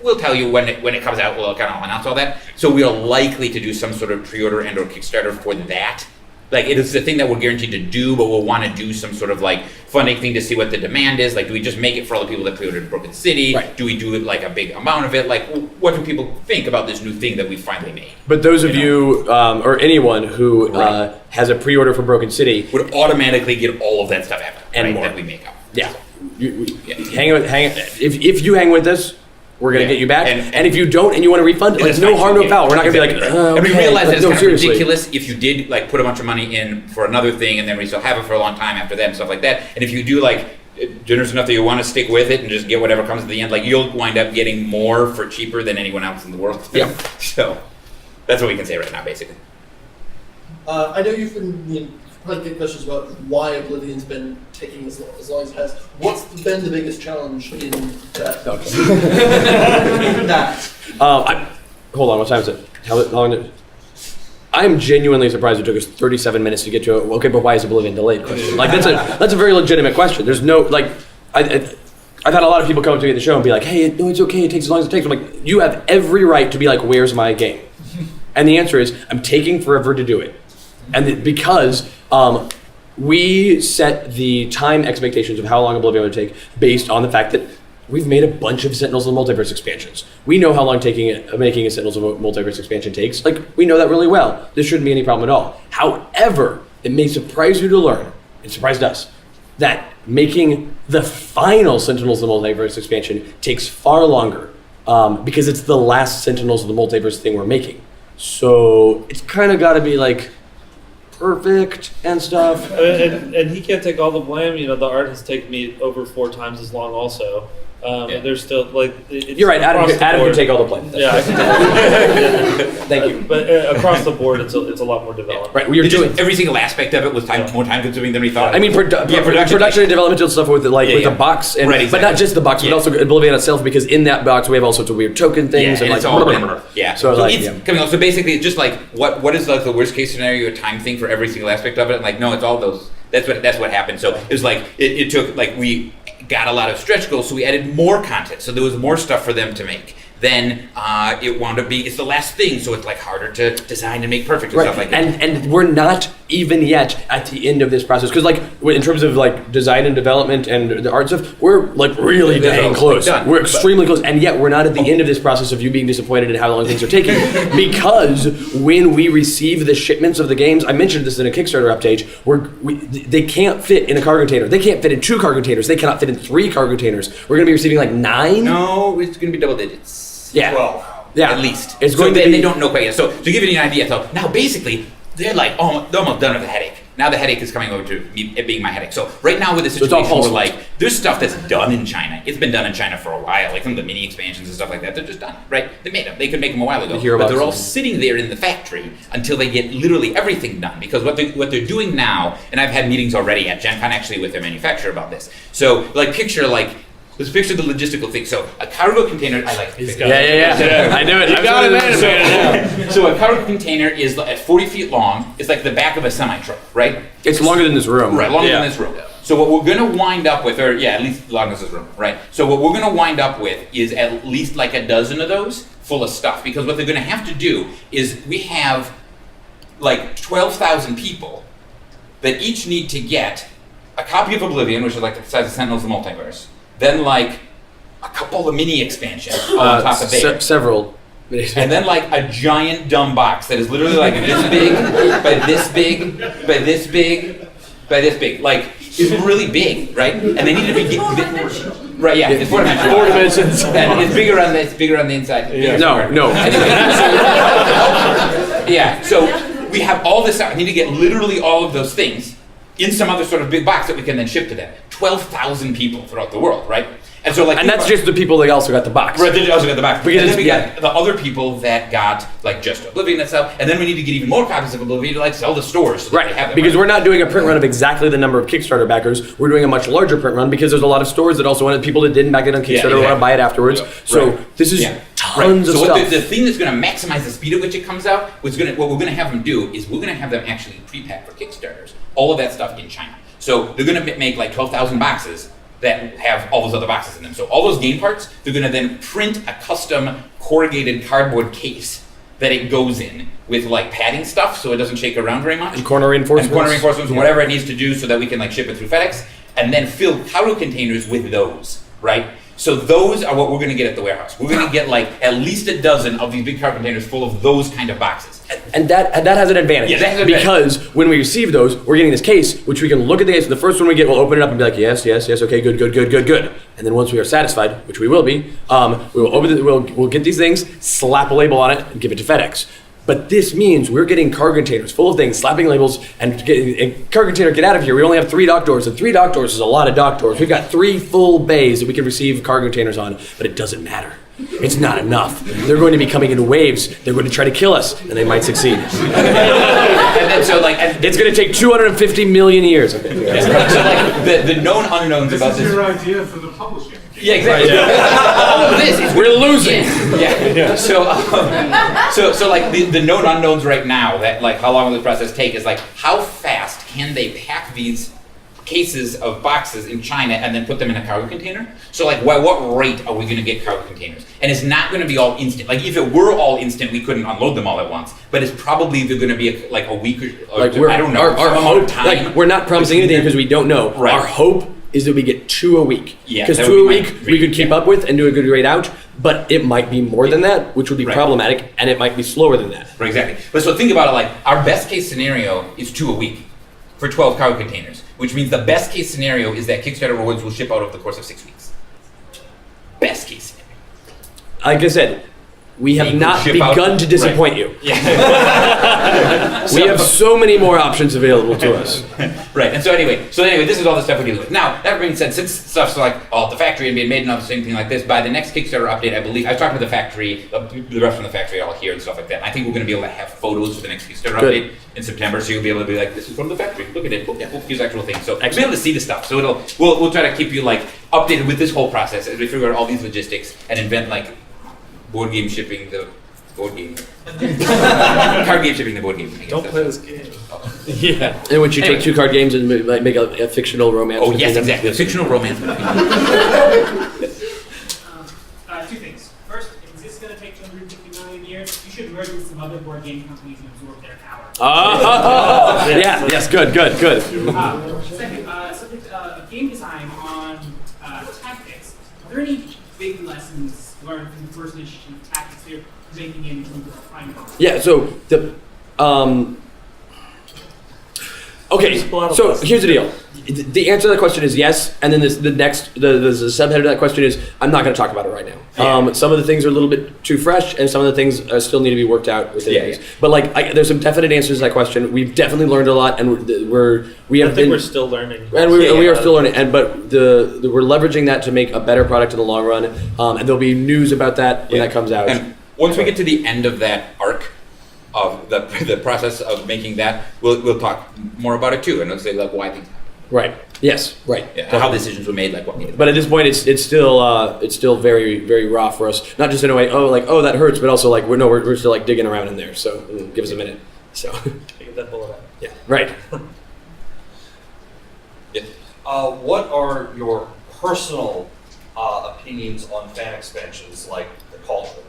We'll tell you when it comes out. We'll kind of announce all that. So we are likely to do some sort of pre-order and/or Kickstarter for that. Like it is the thing that we're guaranteed to do, but we'll want to do some sort of like funding thing to see what the demand is. Like, do we just make it for all the people that pre-ordered Broken City? Right. Do we do it like a big amount of it? Like, what do people think about this new thing that we finally made? But those of you, or anyone who Right. has a pre-order for Broken City, Would automatically get all of that stuff happen, And right, more. that we make up. yeah, if you hang with us, we're gonna Yeah. get you back. And- And if you don't and you want a refund, And like it's no fine, harm, no yeah. foul. We're not gonna be like, Exactly. And we okay. realize that Like, it's no, kind of seriously. ridiculous if you did like put a bunch of money in for another thing and then we still have it for a long time after that and stuff like that. And if you do like generous enough that you want to stick with it and just get whatever comes at the end, like you'll wind up getting more for cheaper than anyone else in the world. Yeah. So that's what we can say right now, basically. I know you've been probably get questions about why Oblivion's been taking as long as it has. What's been the biggest challenge in that? That. Hold on, what time is it? How long did... I'm genuinely surprised it took us 37 minutes to get to okay, but why is Oblivion delayed question. Like that's a very legitimate question. There's no like I've had a lot of people come up to me at the show and be like, hey, no, it's okay, it takes as long as it takes. I'm like, you have every right to be like, where's my game? And the answer is, I'm taking forever to do it. And because we set the time expectations of how long Oblivion would take based on the fact that we've made a bunch of Sentinels of the Multiverse expansions. We know how long making a Sentinels of the Multiverse expansion takes. Like, we know that really well. This shouldn't be any problem at all. However, it may surprise you to learn, it surprised us, that making the final Sentinels of the Multiverse expansion takes far longer because it's the last Sentinels of the Multiverse thing we're making. So it's kind of got to be like perfect and stuff. And he can't take all the blame. You know, the art has taken me over 4 times as long also. And there's still like it's You're right. Adam across the can board. take all the blame. Yeah, I can Thank you. But across the board, it's a lot more developed. Right, we are It's just doing. every single aspect of it was more time consuming than we thought. I mean, production and developmental stuff with with Yeah. the box, and, Right, but exactly. not just the box, Yeah. but also Oblivion itself. Because in that box, we have all sorts of weird token things, Yeah, and like it's all blah, been, blah, blah. yeah. So, So like, it's yeah. coming. So basically, it's just like what is like the worst case scenario time thing for every single aspect of it? And like, no, it's all those. That's what happened. So it was like it took like we got a lot of stretch goals, so we added more content. So there was more stuff for them to make. Then it wound up being it's the last thing, so it's like harder to design and make perfect and Right, stuff like that. and we're not even yet at the end of this process because, like, in terms of like design and development and the art stuff, we're like really Yeah, dang it's close. done. We're extremely close, and yet we're not at the end of this process of you being disappointed in how long things are taking. Because when we receive the shipments of the games, I mentioned this in a Kickstarter update, they can't fit in a cargo container. They can't fit in 2 cargo containers. They cannot fit in 3 cargo containers. We're going to be receiving like 9. No, it's going to be double digits. Yeah. 12. Yeah. At least. It's So going to they, be. they don't know quite yet. So to give you an idea, so now basically they're like almost done with the headache. Now the headache is coming over to me, it being my headache. So right now with the So it's all situation, we're false. like, there's stuff that's done in China. It's been done in China for a while. Like some of the mini expansions and stuff like that, they're just done, right? They made them. They could make them a while ago. The Hero But they're all boxes. sitting there in the factory until they get literally everything done. Because what they're doing now, and I've had meetings already at Gen Con actually with their manufacturer about this. So like let's picture the logistical thing. So a cargo container, I like. Yeah. I knew it. You got it, man. So a cargo container is at 40 feet long. It's like the back of a semi-truck, right? It's longer than this room. Right, longer Yeah. than this room. So what we're gonna wind up with, or yeah, at least longer than this room, right? So what we're gonna wind up with is at least like a dozen of those full of stuff. Because what they're gonna have to do is we have like 12,000 people that each need to get a copy of Oblivion, which is like the size of Sentinels of the Multiverse, then like a couple of mini expansions on top of there. Several. And then like a giant dumb box that is literally like this big, by this big, by this big, by this big. Like it's really big, right? And they need to be right. Yeah, it's 4 dimensions. 4 dimensions. And it's bigger on the inside. Bigger No, somewhere. no. Anyway, yeah. So we have all this out. I need to get literally all of those things in some other sort of big box that we can then ship to them. 12,000 people throughout the world, right? And so like, And that's just the people that also got the box. right. They also got the box. Because And then we yeah. got the other people that got like just Oblivion itself, and then we need to get even more copies of Oblivion to like sell to stores. So that they have Right, them, because right? we're not doing a print run of exactly the number of Kickstarter backers. We're doing a much larger print run because there's a lot of stores that also want people that didn't back it on Kickstarter exactly. want to buy it afterwards. So Right. this is Yeah. tons of so stuff. what the thing that's going to maximize the speed at which it comes out, what we're going to have them do is we're going to have them actually pre-pack for Kickstarters all of that stuff in China. So they're going to make like 12,000 boxes that have all those other boxes in them. So all those game parts, they're going to then print a custom corrugated cardboard case that it goes in with like padding stuff so it doesn't shake around very much. And corner reinforcements. And corner reinforcements, whatever it needs to do so that we can like ship it through FedEx and then fill cargo containers with those, right? So those are what we're going to get at the warehouse. We're going to get like at least a dozen of these big cargo containers full of those kind of boxes. And that has an advantage. Yeah, that has an advantage. Because when we receive those, we're getting this case, which we can look at the case. The first one we get, we'll open it up and be like, yes, okay, good. And then once we are satisfied, which we will be, we will open it. We'll get these things, slap a label on it, and give it to FedEx. But this means we're getting cargo containers full of things, slapping labels, and cargo container, get out of here. We only have 3 dock doors, and 3 dock doors is a lot of dock doors. We've got 3 full bays that we can receive cargo containers on, but it doesn't matter. It's not enough. They're going to be coming in waves. They're going to try to kill us, and they might succeed. And then so like and It's going to take 250 million years. Okay. so like the known unknowns This about is this. your idea for the publishing. Yeah, exactly. All of this is We're losing. Yeah. So like the known unknowns right now that like how long will this process take is like how fast can they pack these cases of boxes in China and then put them in a cargo container? So like what rate are we going to get cargo containers? And it's not going to be all instant. Like if it were all instant, we couldn't unload them all at once. But it's probably going to be like a week or Like I don't know. Our some amount hope, of time. like we're not promising anything because we don't know. Right. Our hope is that we get 2 a week. Yeah, Because that 2 a would be my week we dream, could keep yeah. up with and do a good rate out. But it might be more than that, which would be Right. problematic, and it might be slower than that. Right, exactly. But so think about it like our best case scenario is 2 a week for 12 cargo containers, which means the best case scenario is that Kickstarter rewards will ship out over the course of 6 weeks. Best case scenario. Like I said, we have Equal not ship out. begun to disappoint you. Yeah. We have so many more options available to us. Right. And so anyway, this is all the stuff we're dealing with. Now, that being said, since stuff's like all at the factory and being made and all the same thing like this, by the next Kickstarter update, I believe I was talking to the factory, the rest from the factory all here and stuff like that. I think we're going to be able to have photos for the next Kickstarter Good. update in September, so you'll be able to be like, this is from the factory. Look at it. Look, here's actual things. So you'll be Excellent. able to see the stuff. So we'll try to keep you like updated with this whole process as we figure out all these logistics and invent like board game shipping the board game. Card game shipping the board game. I guess Don't that's play it. this game. Yeah. And once you Anyway. take 2 card games and like make a fictional romance. Oh between yes, them. exactly. A fictional romance. 2 things. First, if this is going to take 250 million years, you should merge with some other board game companies and absorb their power. Oh, yeah. Yes. Good. Second, subject of game design on tactics. Are there any big lessons learned from the first edition of tactics here making it into the prime? Yeah. So the okay. There's a lot of So lessons. here's the deal. The answer to that question is yes, and then the subheader to that question is I'm not going to talk about it right now. Some of the things are a little bit too fresh, and some of the things still need to be worked out within Yeah, things. yeah. But like, there's some definite answers to that question. We've definitely learned a lot, and we I have think been we're still learning. and we are still learning. And but we're leveraging that to make a better product in the long run, and there'll be news about that when that comes out. And once we get to the end of that arc of the process of making that, we'll talk more about it too, and let's say like why things happen. Right. Yes. Right. Yeah, how decisions were made, like what needed. But at this point, it's still very very raw for us. Not just in a way, oh that hurts, but also like we're still like digging around in there. So give us a minute. So Get that bullet out. yeah. Right. Yeah. What are your personal opinions on fan expansions like the Cauldron?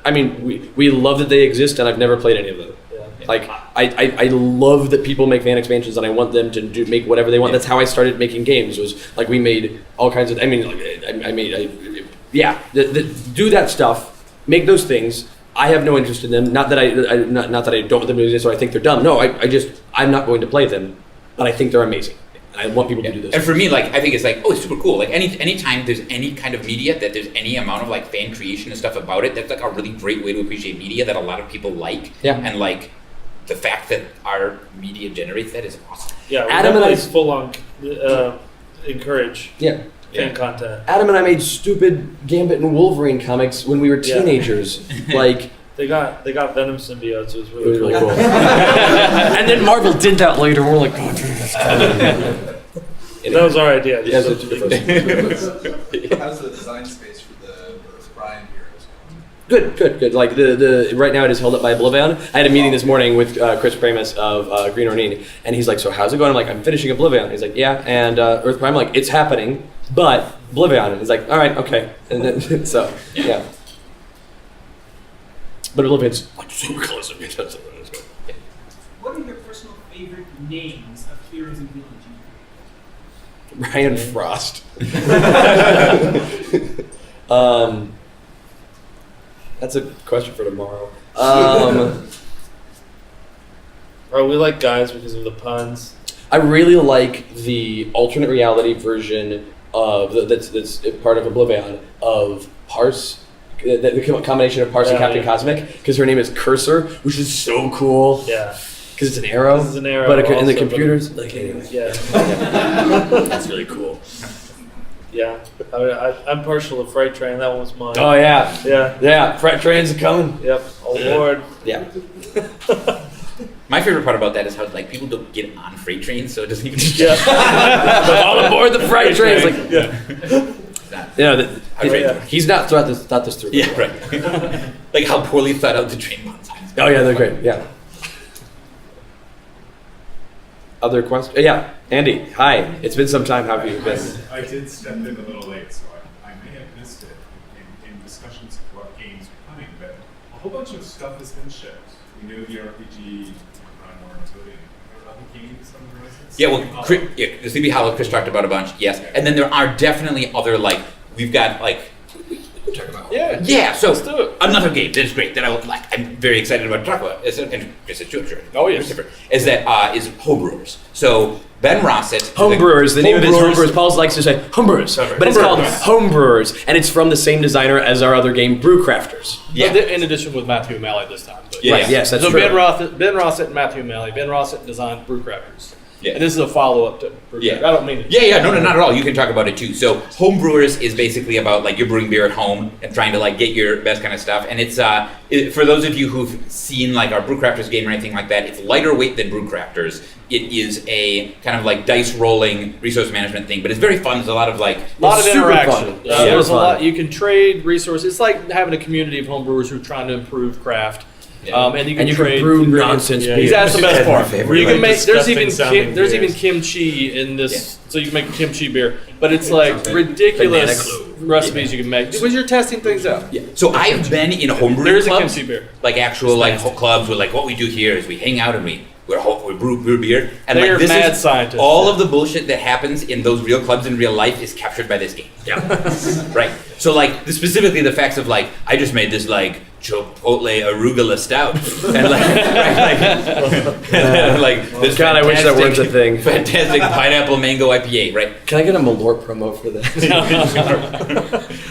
I mean, we love that they exist, and I've never played any of them. Yeah. Like I love that people make fan expansions, and I want them to make whatever they want. Yeah. That's how I started making games. Was like we made all kinds of. I mean, do that stuff, make those things. I have no interest in them. Not that I don't want them to exist or I think they're dumb. No, I'm not going to play them, but I think they're amazing. And I want people to do this. And for me, like I think it's like, oh, it's super cool. Like anytime there's any kind of media that there's any amount of like fan creation and stuff about it, that's like a really great way to appreciate media that a lot of people like. Yeah. And like the fact that our media generates that is awesome. Yeah, we Adam and I- definitely full on encourage Yeah. fan content. Adam and I made stupid Gambit and Wolverine comics when we were Yeah. teenagers. Like, They got Venom symbiotes. It was it really was cool. really cool. And then Marvel did that later. We're like, oh, dude, that's That was our idea. Yeah, that's what How's the design space for the Earth Prime heroes going? Good. Like the right now it is held up by Oblivion. I had a meeting this morning with Chris Pramus of Green Ornine, and he's like, "So how's it going?" I'm like, "I'm finishing Oblivion." He's like, "Yeah," and Earth Prime, like, it's happening, but Oblivion. And he's like, "All right, okay." And then, so yeah. But Oblivion's like super close to me. What are your personal favorite names of heroes and villains? Ryan Frost. That's a question for tomorrow. We like guys because of the puns. I really like the alternate reality version of that's part of Oblivion of Parse. The combination of Parse and Captain Cosmic, because her name is Cursor, which is so cool. Yeah. Because it's an arrow. This is an arrow. But in the also, computers, like anyway. Yeah. That's really cool. Yeah. I'm partial to Freight Train. That one was mine. Oh yeah. Yeah. Yeah. Freight trains are coming. Yep. Oh Lord. Yeah. My favorite part about that is how like people don't get on freight trains, so it doesn't even. But all aboard the freight train. It's like, he's not thought this through. Yeah, right. Like how poorly thought out the train puns. Oh yeah, they're great. Yeah. Other questions? Yeah, Andy. Hi. It's been some time. How have you been? I did step in a little late, so I may have missed it in discussions of what games are coming, but a whole bunch of stuff has been shipped. We know the RPG, Moratorium. Are there other games on the horizon? Yeah, well, the Sleepy Hollow, Chris talked about a bunch, yes. And then there are definitely other, like, we've got, like, Yeah. so Let's do it. another game that is great that I'm very excited about to talk about, and Chris is sure. Oh, yes. Christopher, is Homebrewers. So Ben Rossett. Homebrewers. The name of it is Homebrewers. Paul likes to say Homebrewers, but it's called Homebrewers, and it's from the same designer as our other game, Brewcrafters. Yeah. In addition with Matthew O'Malley this time. But Yeah. Right. Yes, that's so true. Ben Rossett and Matthew O'Malley. Ben Rossett designed Brewcrafters. Yeah. And this is a follow-up to Brewcrafters. Yeah. I don't mean it. Yeah, no, not at all. You can talk about it too. So, Homebrewers is basically about like you're brewing beer at home and trying to like get your best kind of stuff. And it's for those of you who've seen like our Brewcrafters game or anything like that, it's lighter weight than Brewcrafters. It is a kind of like dice rolling resource management thing, but it's very fun. There's a lot of like A lot of super interaction. fun. There's a fun. lot. You can trade resources. It's like having a community of homebrewers who are trying to improve craft. And you can trade brew ingredients. nonsense Yeah, beers. that's the best part. favorite. Where you can Like make there's even disgusting there's sounding even kimchi in this, so you can make a kimchi beer. But it's like ridiculous recipes you can make because you're testing things out. Yeah. So I've been in homebrew There's a clubs, kimchi beer. like actual like clubs where like what we do here is we hang out and we brew beer, and They're like this mad is scientists. all of the bullshit that happens in those real clubs in real life is captured by this game. Yeah. Right. So like specifically the facts of like I just made this like Chipotle arugula stout, and like this. God, I wish that fantastic- was a thing. Fantastic pineapple mango IPA, right? Can I get a Malort promo for that?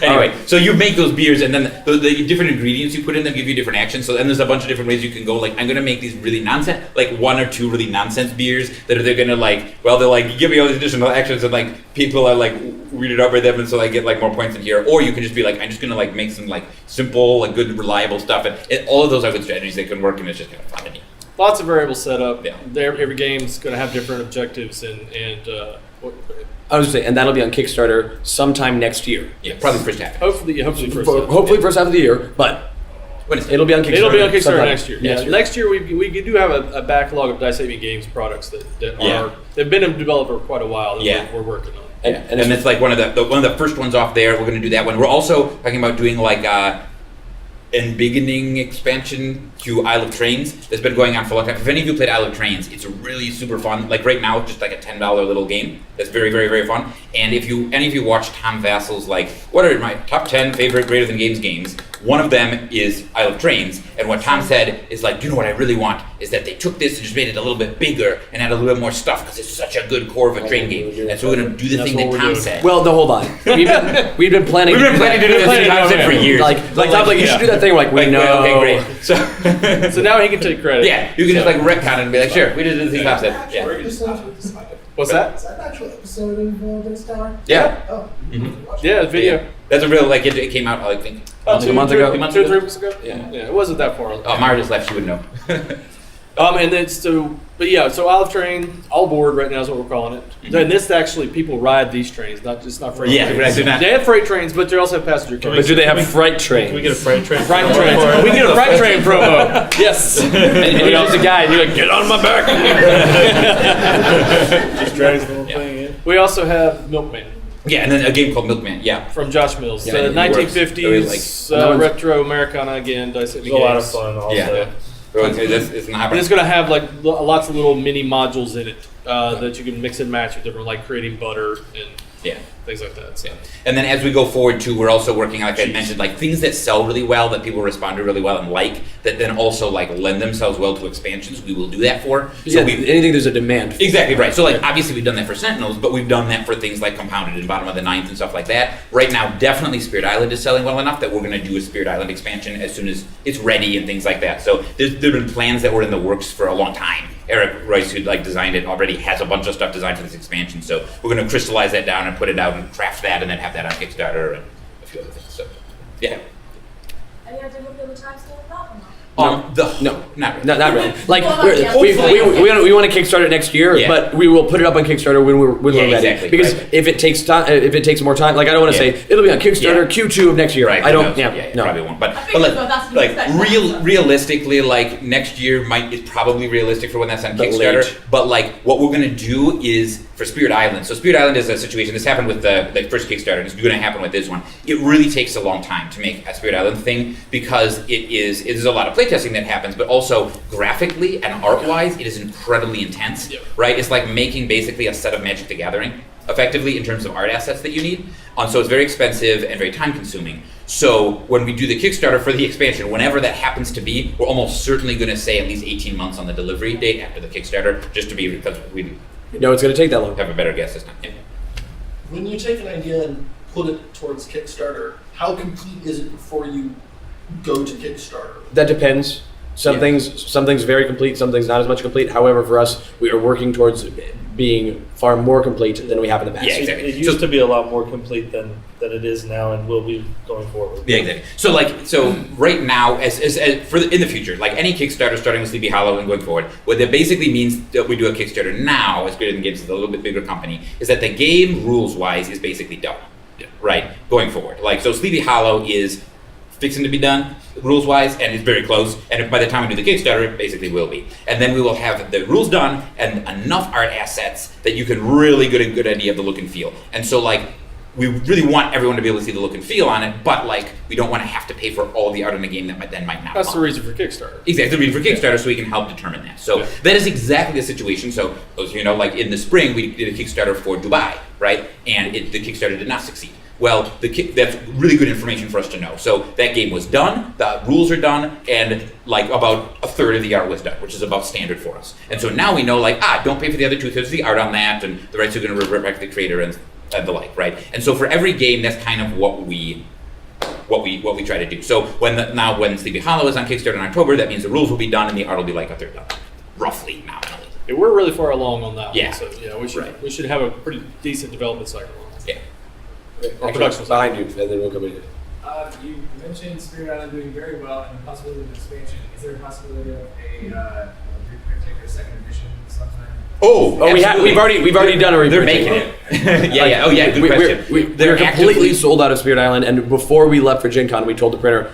Anyway, so you make those beers, and then the different ingredients you put in them give you different actions. So then there's a bunch of different ways you can go. Like I'm gonna make these really nonsense, like 1 or 2 really nonsense beers that they're gonna like. Well, they're like give me all these additional actions, and like people are like weirded out by them, and so I get like more points in here. Or you can just be like, I'm just gonna like make some like simple, like good, reliable stuff, and all of those are good strategies that can work, and it's just kind of fun to me. Lots of variable setup. Yeah. Every game's going to have different objectives and I was gonna say, and that'll be on Kickstarter sometime next year. Yeah, probably first half. hopefully first. Hopefully first half of the year, but When is it? it'll be on Kickstarter. It'll be on Kickstarter sometime next year. Yeah, next year we do have a backlog of Dice Saving Games products that Yeah. they've been in development for quite a while that Yeah. we're working on. And it's like one of the first ones off there. We're going to do that one. We're also talking about doing like an beginning expansion to Isle of Trains that's been going on for a long time. If any of you played Isle of Trains, it's really super fun. Like right now, it's just like a $10 little game that's very, very, very fun. And if any of you watch Tom Vassel's like, what are my top 10 favorite greater than games, one of them is Isle of Trains. And what Tom said is like, do you know what I really want? is that they took this and just made it a little bit bigger and had a little bit more stuff because it's such a good core of a train game. And so we're going to do the That's thing what that we're Tom doing. said. Well, no, hold on. We've been planning. We've been planning to do this thing Tom said for years. Like Tom's like, you should do that thing. We're like, we know. Okay, great. So, So now he can take credit. yeah, you can just like retcon it and be like, sure, we did the thing Tom said. Yeah. What's that? Is that an actual episode of Vince Tower? Yeah. Oh. Yeah, the video. That's a real, like, it came out, I think, A month ago. 2 months 2 or ago. 3 weeks ago. Yeah. It wasn't that far. Oh, Mara just left, she would know. And then but yeah, so Olive Train, all board right now is what we're calling it. And this actually, people ride these trains, not freight Yeah, trains. right, they're not- They have freight trains, but they also have passenger trains. But do they have freight trains? Can we get a freight train? Freight trains. We get a freight train promo. Yes. And you're just a guy, and you're like, get on my back. Just drags the whole thing in. We also have Milkman Yeah, and then a game called Milkman, yeah. from Josh Mills. Yeah, The it works. 1950s No one's- retro Americana again. Dice It's a lot of fun also. Yeah. So it's not And it's going to have like lots of little mini modules in it that you can mix and match with different, like creating butter and Yeah. things like that. So. And then as we go forward too, we're also working, like I mentioned, like things that sell really well, that people respond to really well and like, that then also like lend themselves well to expansions. We will do that for. So anything there's a demand for. Exactly right. So like obviously we've done that for Sentinels, but we've done that for things like Compounded and Bottom of the Ninth and stuff like that. Right now, definitely Spirit Island is selling well enough that we're going to do a Spirit Island expansion as soon as it's ready and things like that. So there've been plans that were in the works for a long time. Eric Royce, who like designed it, already has a bunch of stuff designed for this expansion. So we're going to crystallize that down and put it out and craft that and then have that on Kickstarter and a few other things. So yeah. Any idea what the time scale of that one? No, not really. Not really. Like Well, we're- yeah. we want to kickstart it next year, Yeah. but we will put it up on Kickstarter when we're ready. exactly, Because right. if it takes time, if it takes more time, like I don't want to Yeah. say it'll be on Kickstarter Yeah. Q2 of next year. Right, I who don't. knows? Yeah, It no. probably won't. But figured so, that's what you expect. realistically, like next year is probably realistic for when that's on But Kickstarter. late. But like what we're gonna do is for Spirit Island. So Spirit Island is a situation. This happened with the first Kickstarter, and it's gonna happen with this one. It really takes a long time to make a Spirit Island thing because it is a lot of playtesting that happens, but also graphically and art-wise, it is incredibly intense. Yep. Right? It's like making basically a set of Magic the Gathering, effectively in terms of art assets that you need. So it's very expensive and very time consuming. So when we do the Kickstarter for the expansion, whenever that happens to be, we're almost certainly going to say at least 18 months on the delivery date after the Kickstarter, just to be, because we No, it's going to take that long. have a better guess this time. Yeah. When you take an idea and put it towards Kickstarter, how complete is it before you go to Kickstarter? That depends. Some things very complete, some things not as much complete. However, for us, we are working towards being far more complete than we have in the past. Yeah, exactly. It used to be a lot more complete than it is now, and will be going forward. Yeah, exactly. So right now, as in the future, like any Kickstarter starting with Sleepy Hollow and going forward, what that basically means that we do a Kickstarter now, as Greater Than Games is a little bit bigger company, is that the game rules wise is basically done. Yeah. Right, going forward. Like so, Sleepy Hollow is fixing to be done rules wise, and it's very close. And by the time we do the Kickstarter, it basically will be. And then we will have the rules done and enough art assets that you can really get a good idea of the look and feel. And so like. We really want everyone to be able to see the look and feel on it, but like we don't want to have to pay for all the art in the game that might not. That's the fun. reason for Kickstarter. Exactly, the reason for Kickstarter, so we can help determine that. So Yeah. that is exactly the situation. So, as you know, like in the spring, we did a Kickstarter for Dubai, right? And the Kickstarter did not succeed. Well, that's really good information for us to know. So that game was done, the rules are done, and like about a third of the art was done, which is about standard for us. And so now we know, like, don't pay for the other 2/3 of the art on that, and the rights are going to revert back to the creator and the like, right? And so for every game, that's kind of what we try to do. So when Sleepy Hollow is on Kickstarter in October, that means the rules will be done and the art will be like a third done, roughly nominally. Yeah, we're really far along on that Yeah. one. So yeah, we should Right. we should have a pretty decent development cycle on this. Yeah. Or Actually, production behind you, and then we'll come in. You mentioned Spirit Island doing very well and the possibility of expansion. Is there a possibility of a reprinting or second edition sometime? Oh, we've already done a They're reprint. making it. Yeah. Oh, yeah. Good question. We're completely sold out of Spirit Island, and before we left for Gen Con, we told the printer,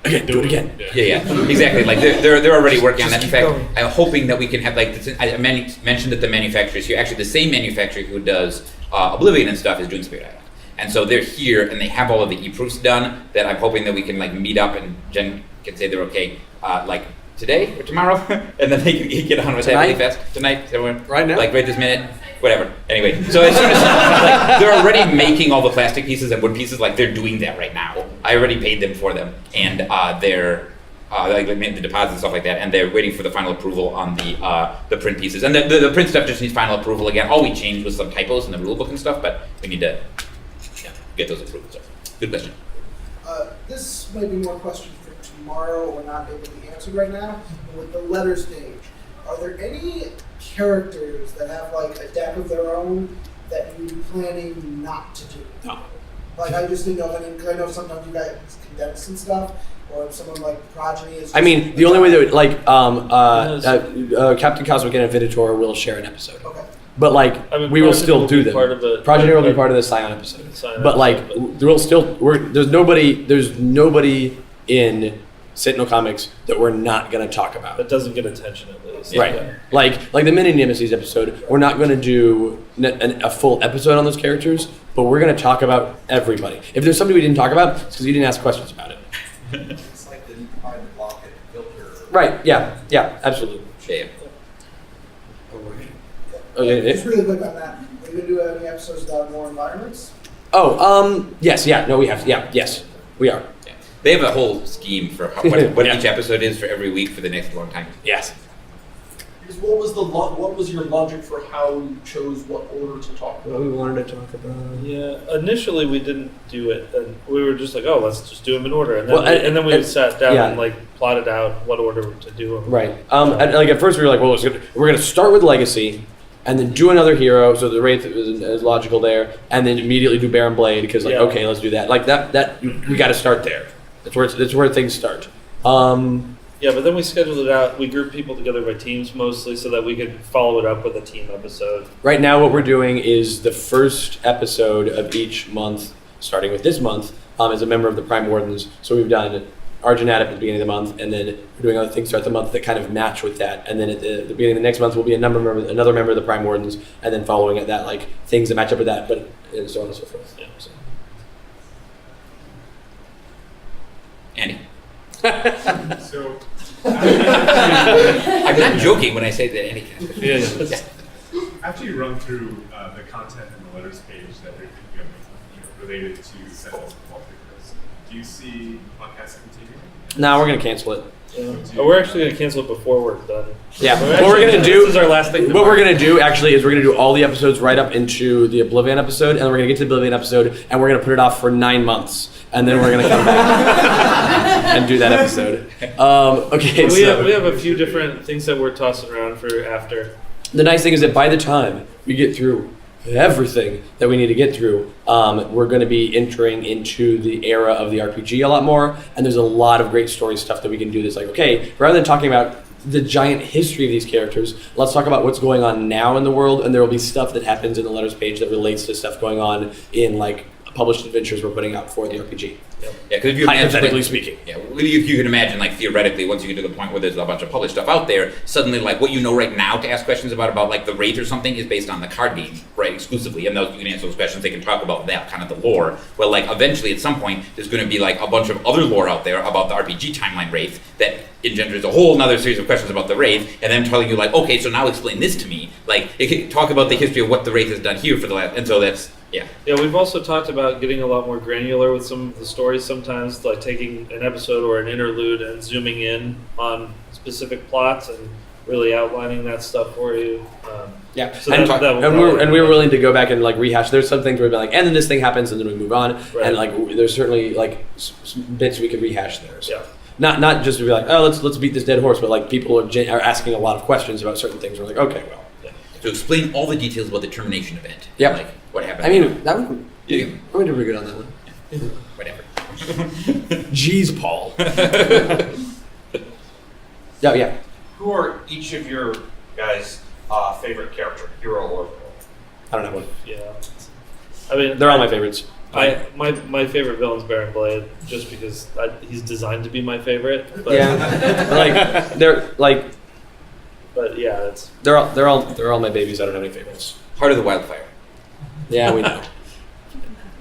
again, do it again. Yeah. Exactly. Like they're already working on that. In fact, I'm hoping that we can have like I mentioned that the manufacturers here, actually the same manufacturer who does Oblivion and stuff is doing Spirit Island, and so they're here and they have all of the e-proofs done. That I'm hoping that we can like meet up and Jen can say they're okay, like today or tomorrow, and then they can get on with that really fast tonight. Everyone, Right now? like right this minute. Whatever. Anyway, so as soon as like, they're already making all the plastic pieces and wood pieces, like they're doing that right now. I already paid them for them, and they're like they made the deposits and stuff like that, and they're waiting for the final approval on the print pieces. And the print stuff just needs final approval again. All we changed was some typos in the rule book and stuff, but we need to get those approved. So, good question. This might be more question for tomorrow. We're not able to answer right now. But with the letter stage, are there any characters that have like a deck of their own that you're planning not to do? No. Like I just think of it, because I know sometimes you guys condense and stuff, or if someone like Progeny is. I mean, the only way that like Captain Cosmic and Invitator will share an episode. Okay. But like we will still do them. Progeny will be part of the Scion episode. But like there will still there's nobody in Sentinel Comics that we're not going to talk about. That doesn't get attention at least. Right. Yeah. Like the mini Nemesis episode, we're not going to do a full episode on those characters, but we're going to talk about everybody. If there's somebody we didn't talk about, it's because you didn't ask questions about it. It's like the find the block and filter. Right. Yeah. Yeah. Absolutely. Yeah. Just really quick on that. Are you gonna do any episodes about more environments? Yes. Yeah. No, we have. Yeah. Yes, we are. Yeah. They have a whole scheme for what each episode is for every week for the next long time. Yes. Because what was your logic for how you chose what order to talk about? What we wanted to talk about. Yeah, initially we didn't do it, and we were just like, "Oh, let's just do them in order." And then, Well, we sat down yeah. and like plotted out what order to do them. Right. And, like at first we were like, well, we're going to start with Legacy, and then do another hero, so the Wraith is logical there, and then immediately do Baron Blade because like, Yeah. okay, let's do that. Like that we got to start there. That's where things start. Yeah, but then we scheduled it out. We grouped people together by teams mostly, so that we could follow it up with a team episode. Right now, what we're doing is the first episode of each month, starting with this month, is a member of the Prime Wardens. So we've done Arjanath at the beginning of the month, and then we're doing other things throughout the month that kind of match with that. And then at the beginning of the next month will be another member of the Prime Wardens, and then following it that like things that match up with that, but and so on and so forth. Yeah. So. Andy. So, I'm not joking when I say that Andy can. Yeah. after you run through the content in the letters page that they're thinking of, related to Sentinels and Multiverse, do you see podcasts continuing? No, we're gonna cancel it. Yeah. Oh, we're actually going to cancel it before we're done. Yeah, We're what we're actually- gonna do. This is our last thing. What we're gonna do actually is we're gonna do all the episodes right up into the Oblivion episode, and then we're gonna get to the Oblivion episode, and we're gonna put it off for 9 months, and then we're gonna come back and do that episode. Okay, We have a few different things that we're tossing around for after. The nice thing is that by the time we get through everything that we need to get through, we're going to be entering into the era of the RPG a lot more, and there's a lot of great story stuff that we can do that's like, okay, rather than talking about the giant history of these characters, let's talk about what's going on now in the world, and there will be stuff that happens in the letters page that relates to stuff going on in like published adventures we're putting out for the RPG. Yeah, because if you imagine, Hypothetically speaking. Yeah, if you can imagine, like theoretically, once you get to the point where there's a bunch of published stuff out there, suddenly, like what you know right now to ask questions about like the Wraith or something is based on the card game, right, exclusively, and those, you can answer those questions. They can talk about that kind of the lore. Well, like eventually, at some point, there's going to be like a bunch of other lore out there about the RPG timeline Wraith that engenders a whole another series of questions about the Wraith, and then telling you like, okay, so now explain this to me. Like, it can talk about the history of what the Wraith has done here for the last, and so that's. Yeah. Yeah, we've also talked about getting a lot more granular with some of the stories sometimes, like taking an episode or an interlude and zooming in on specific plots and really outlining that stuff for you. Yeah, so and, that we were willing to go back and like rehash. There's some things where we'd be like, and then this thing happens, and then we move on, Right. and like there's certainly like bits we could rehash there. So. Yeah. Not just to be like, oh, let's beat this dead horse, but like people are asking a lot of questions about certain things. We're like, okay, well. So explain all the details about the termination event. Yep. Like what happened. I mean, that would Yeah. we did pretty good on that one. Whatever. Jeez, Paul. Yeah. Who are each of your guys' favorite character, hero or villain? I don't know what. Yeah. I mean, They're all my favorites. My favorite villain's Baron Blade, just because he's designed to be my favorite. But, Yeah. But yeah, it's they're all my babies. I don't have any favorites. Heart of the Wildfire. Yeah, we know.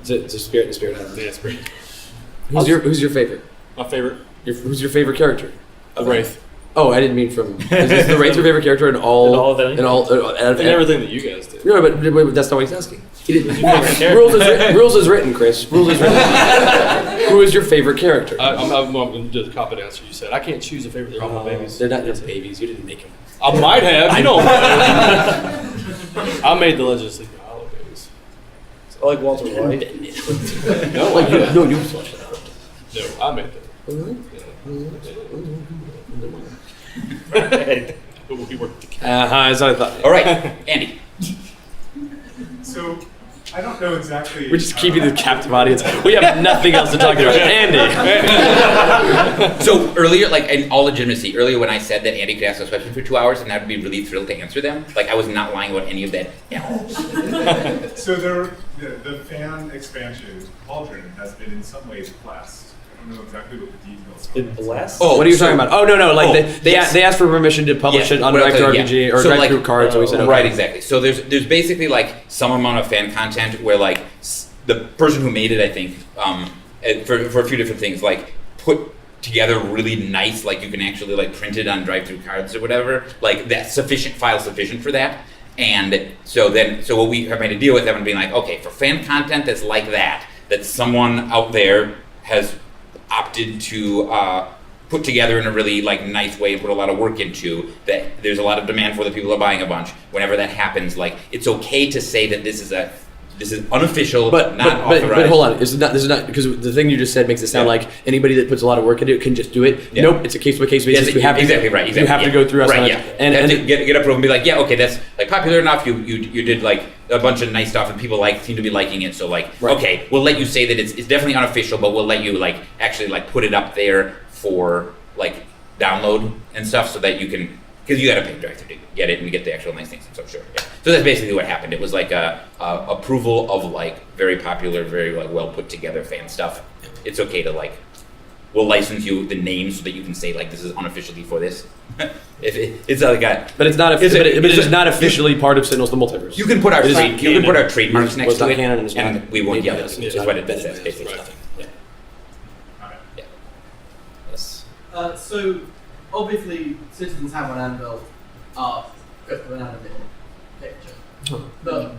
It's a spirit in the spirit. Yeah, spirit. Who's your favorite? My favorite. Who's your favorite character? The Wraith. Oh, I didn't mean from. Is the Wraith your favorite character in all? In all of anything? In all. And everything that you guys did. No, but that's not what he's asking. He didn't. Who's your favorite character? Rules is written, Chris. Rules is written. Who is your favorite character? I'm going to do the cop answer you said. I can't choose a favorite. They're all my babies. They're not just babies. You didn't make them. I might have. You don't know. I made the Legend of Sleepy Hollow babies. I like Walter White. No, Like, no, you watched it. no, I made them. We worked together. That's what I thought. All right, Andy. So, I don't know exactly. We're just keeping the captive audience. We have nothing else to talk about. Andy. So earlier, like in all legitimacy, earlier when I said that Andy could ask us questions for 2 hours and I'd be really thrilled to answer them, like I was not lying about any of that. Yeah. So the fan expansion, Cauldron, has been in some ways blessed. I don't know exactly what the details are. Been blessed? Oh, What are you so- talking about? Oh, no, like yes. they asked for permission to publish Yeah, it on well, Direct yeah. RPG or So, Direct like, Through Cards, so we said okay. Right, exactly. So there's basically like some amount of fan content where like the person who made it, I think, for a few different things, like put together really nice, like you can actually like print it on Drive Through Cards or whatever, like that's sufficient for that. And so what we have made to deal with them and being like, okay, for fan content that's like that someone out there has opted to put together in a really like nice way and put a lot of work into, that there's a lot of demand for, that people are buying a bunch. Whenever that happens, like it's okay to say that this is unofficial, not authorized. But hold on, this is not because the thing you just said makes it sound like anybody that puts a lot of work into it can just do it. Yeah. Nope, it's a case by case basis. Yes, We have to exactly right. Exactly, you have to go through us right. on Yeah, it. and And to get approval and be like, yeah, okay, that's like popular enough. You did like a bunch of nice stuff, and people seem to be liking it. So like, Right. okay, we'll let you say that it's definitely unofficial, but we'll let you like actually like put it up there for like download and stuff, so that you can, because you got to pay director to get it and get the actual nice things. So sure, yeah. So that's basically what happened. It was like a approval of like very popular, very like well put together fan stuff. It's okay to like, we'll license you the name so that you can say like this is unofficially for this. It's like a, But it's not. It's a- But it it's is a- not officially part of Sentinels: The Multiverse. you can put our It is not trademarks Well, next it's to not it, canon and it's and not we won't made yell by at us. it. It's Is not what it been says made. basically. Right. Yeah. Alright. Yes. So, obviously, Citizens have an anvil art, just an animated picture. But,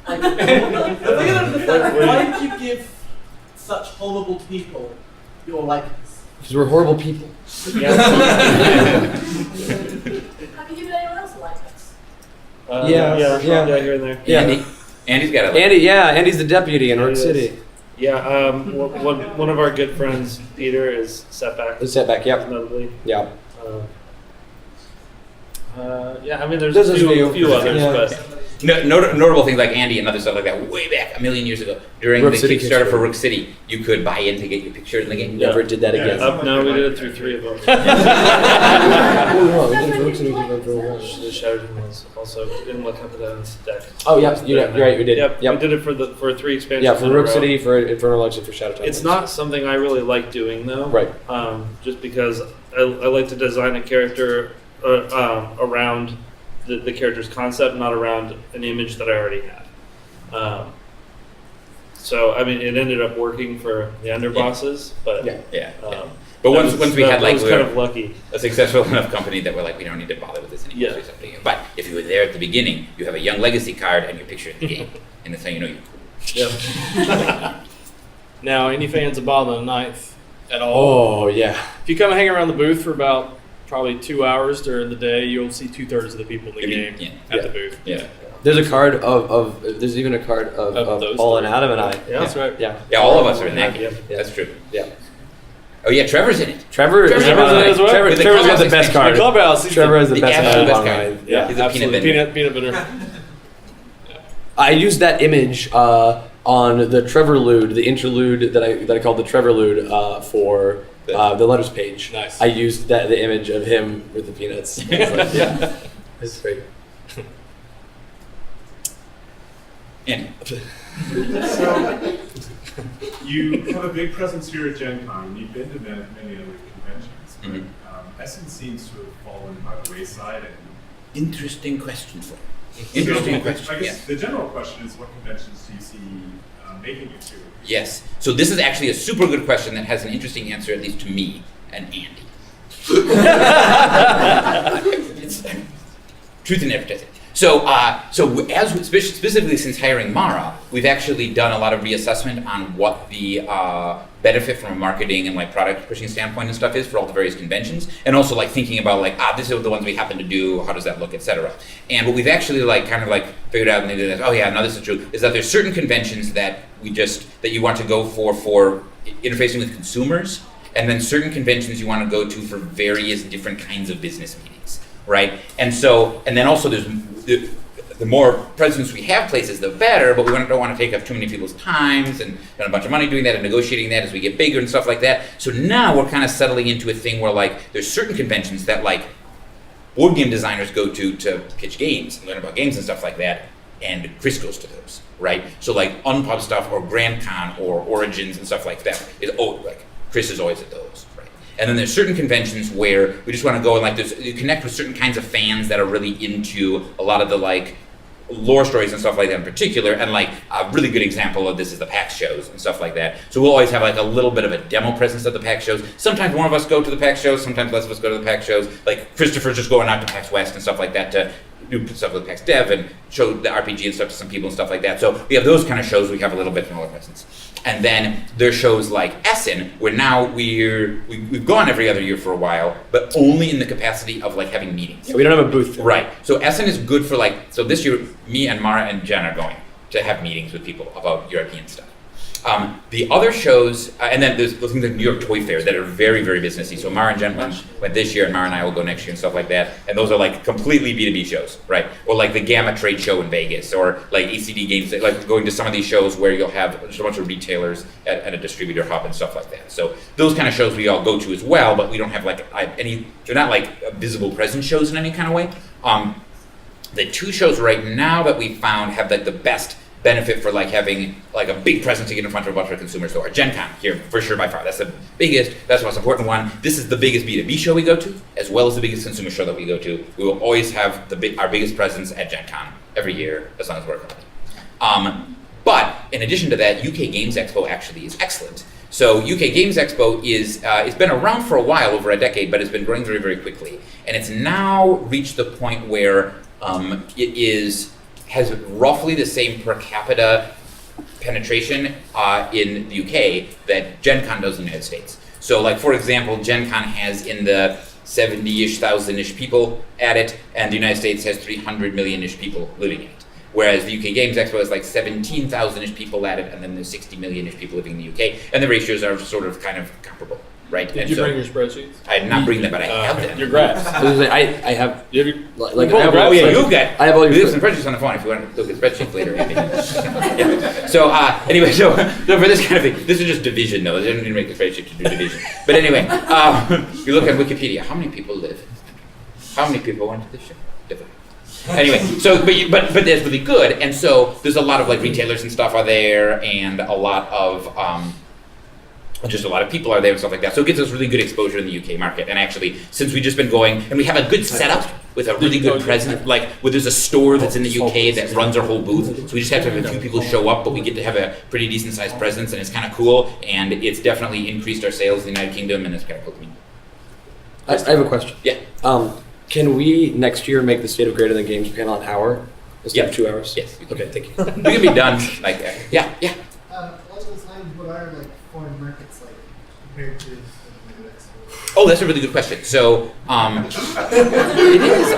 like, the thing I don't understand is why did you give such horrible people your likeness? Because we're horrible people. Have you given anyone else a likeness? Yeah. Here and there. Yeah. Andy's got a Andy's the deputy in Rook He is. City. Yeah, one of our good friends, Peter, is Setback. The setback. Yep. Notably. Yeah. Yeah, I mean, there's There's a a few few. others, Yeah. but notable things like Andy and other stuff like that way back a million years ago during Rook the City Kickstarter for Kickstarter. Rook City. You could buy in to get your picture in the game. Never did that again. no, we did it through 3 of them. The Shouting was also in Catadan's deck. Oh, yeah, you're right, we did. Yep, Yep. we did it for 3 expansions. Yeah, for in a Rook row. City, for Infernal Election, for Shadow Time. It's not something I really like doing though. Right. Just because I like to design a character around the character's concept, not around an image that I already had. So I mean, it ended up working for the underbosses, but Yeah. But once we had like was kind of lucky. a successful enough company that we're like, we don't need to bother with this anymore. Yeah. Or something. But if you were there at the beginning, you have a young legacy card and your picture in the game, and that's how you know you're cool. Yep. Now, any fans of Bottom of the Ninth at all? Oh, yeah. If you come and hang around the booth for about probably 2 hours during the day, you'll see 2/3 of the people in the game at the booth. Yeah. There's a card there's even a card of those Paul and three. Adam and I. Yeah, that's right. Yeah. Yeah, all of us are in that game. Yep. That's true. Yeah. Oh yeah, Trevor's in it. Trevor's in it as well? Trevor's With the got the clubhouse best The card. clubhouse. Trevor has the the best absolute card. best card. Yeah, He's a peanut absolutely. butter. Peanut butter. I used that image on the Trevorlude, the interlude that I called the Trevorlude for the letters page. Nice. I used the image of him with the peanuts. It's like, yeah, it's great. Andy. So, you have a big presence here at Gen Con. You've been to many other conventions, but Mhm. Essen seems to have fallen by the wayside. And Interesting question for you. Interesting question. I guess Yes. the general question is, what conventions do you see making it to? Yes. So this is actually a super good question that has an interesting answer, at least to me and Andy. It's, truth in advertising. Specifically since hiring Mara, we've actually done a lot of reassessment on what the benefit from a marketing and like product pushing standpoint and stuff is for all the various conventions, and also like thinking about like this is the ones we happen to do, how does that look, etc. And what we've actually like kind of like figured out, and they did this, oh yeah, no, this is true, is that there's certain conventions that you want to go for interfacing with consumers, and then certain conventions you want to go to for various different kinds of business meetings, right? And then also there's the more presence we have places, the better, but we don't want to take up too many people's times and spend a bunch of money doing that and negotiating that as we get bigger and stuff like that. So now we're kind of settling into a thing where like there's certain conventions that like board game designers go to pitch games and learn about games and stuff like that, and Chris goes to those, right? So like Unpub stuff or Grand Con or Origins and stuff like that Chris is always at those, right? And then there's certain conventions where we just want to go and like you connect with certain kinds of fans that are really into a lot of the like lore stories and stuff like that in particular, and like a really good example of this is the PAX shows and stuff like that. So we'll always have like a little bit of a demo presence at the PAX shows. Sometimes more of us go to the PAX shows, sometimes less of us go to the PAX shows. Like Christopher's just going out to PAX West and stuff like that to do stuff with PAX Dev and show the RPG and stuff to some people and stuff like that. So we have those kind of shows, we have a little bit more presence. And then there's shows like Essen, where now we've gone every other year for a while, but only in the capacity of like having meetings. Yeah, we don't have a booth there. Right. So Essen is good for like, so this year, me and Mara and Jen are going to have meetings with people about European stuff. The other shows, and then there's the New York Toy Fair that are very, very businessy. So Mara and Jen went this year, and Mara and I will go next year and stuff like that. And those are like completely B2B shows, right? Or like the Gamma Trade Show in Vegas, or like ACD Games, like going to some of these shows where you'll have just a bunch of retailers at a distributor hub and stuff like that. So those kind of shows we all go to as well, but we don't have like they're not like visible presence shows in any kind of way. The two shows right now that we found have like the best benefit for like having like a big presence to get in front of a bunch of consumers. So our Gen Con here, for sure by far, that's the biggest, that's the most important one. This is the biggest B2B show we go to, as well as the biggest consumer show that we go to. We will always have our biggest presence at Gen Con every year, as long as we're a company. But in addition to that, UK Games Expo actually is excellent. So UK Games Expo it's been around for a while, over a decade, but it's been growing very, very quickly. And it's now reached the point where has roughly the same per capita penetration in the UK that Gen Con does in the United States. So like, for example, Gen Con has in the 70-ish thousand-ish people at it, and the United States has 300 million-ish people living in it. Whereas the UK Games Expo has like 17,000-ish people at it, and then there's 60 million-ish people living in the UK, and the ratios are sort of kind of comparable, right? Did you bring your spreadsheets? I did not bring them, but I have them. Your graphs. I have. You have your, Like, you I have graphs? Oh yeah, you've got. I have all your We have some spreadsheets on the phone if you want to look at spreadsheets later. Yeah. So anyway, so for this kind of thing, this is just division though. They didn't even make the spreadsheet to do division. But anyway, you look at Wikipedia. How many people live in this country? How many people went to this show? Different. Anyway, so but that's really good, and so there's a lot of like retailers and stuff are there, and a lot of just a lot of people are there and stuff like that. So it gives us really good exposure in the UK market. And actually, since we've just been going, and we have a good setup with a really good presence, like where there's a store that's in the UK that runs our whole booth. So we just have to have a few people show up, but we get to have a pretty decent sized presence, and it's kind of cool. And it's definitely increased our sales in the United Kingdom, and it's kind of cool to me. I have a question. Yeah. Can we next year make the State of Greater Than Games panel an hour instead of 2 hours? Yes. Okay, thank you. We can be done like that. Yeah. What's the signs, what are like foreign markets like compared to the US? Oh, that's a really good question. So, it is.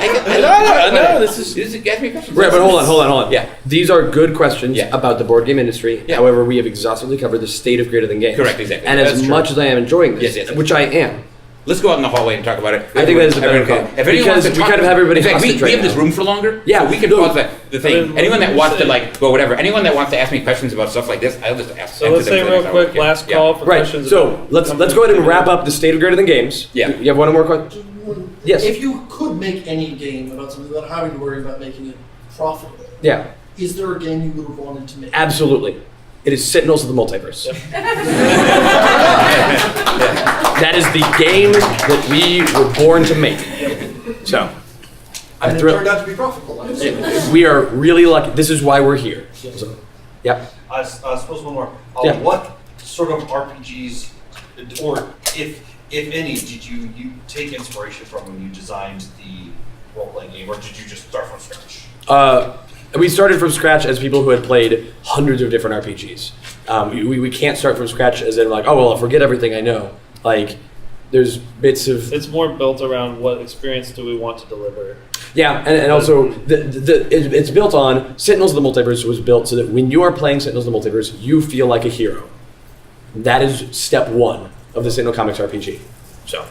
No, this is. Ask me questions. Right, but hold on. Yeah. These are good questions Yeah. about the board game industry. Yeah. However, we have exhaustively covered the state of Greater Than Games. Correct, exactly. And That's as true. much as I am enjoying this, Yes. which I am, Let's go out in the hallway and talk about it. I think that is a better call. If anyone wants Because to we talk- kind of have everybody in fact, hostage we right have this now. room for longer. Yeah, so we can no. pause the thing. I mean, Anyone that what wants do to you like go whatever. Anyone that wants to ask me questions about stuff like this, I'll just ask. So let's say real quick, last call for right. questions. So let's go ahead and wrap up the state of Greater Than Games. Yeah. You have one more question? Yes. If you could make any game about something without having to worry about making it profitable, Yeah. is there a game you would have wanted to make? Absolutely. It is Sentinels of the Multiverse. That is the game that we were born to make. So, I'm And it thrilled. turned out to be profitable. I'm assuming. We are really lucky. This is why we're here. So, yep. I suppose one more. Yeah. What sort of RPGs, or if any, did you take inspiration from when you designed the role-playing game, or did you just start from scratch? We started from scratch as people who had played hundreds of different RPGs. We can't start from scratch as in like, oh, well, I'll forget everything I know. Like, there's bits of... It's more built around what experience do we want to deliver. Yeah, and also it's built on Sentinels of the Multiverse was built so that when you are playing Sentinels of the Multiverse, you feel like a hero. That is step one of the Sentinel Comics RPG. So,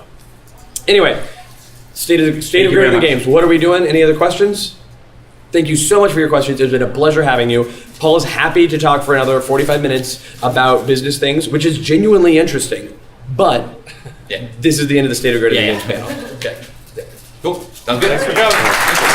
anyway, state of grade of the games. What are we doing? Any other questions? Thank you so much for your questions. It's been a pleasure having you. Paul is happy to talk for another 45 minutes about business things, which is genuinely interesting. But this is the end of the state of grade of the games panel. Okay. Cool. Sounds good. Thanks for coming.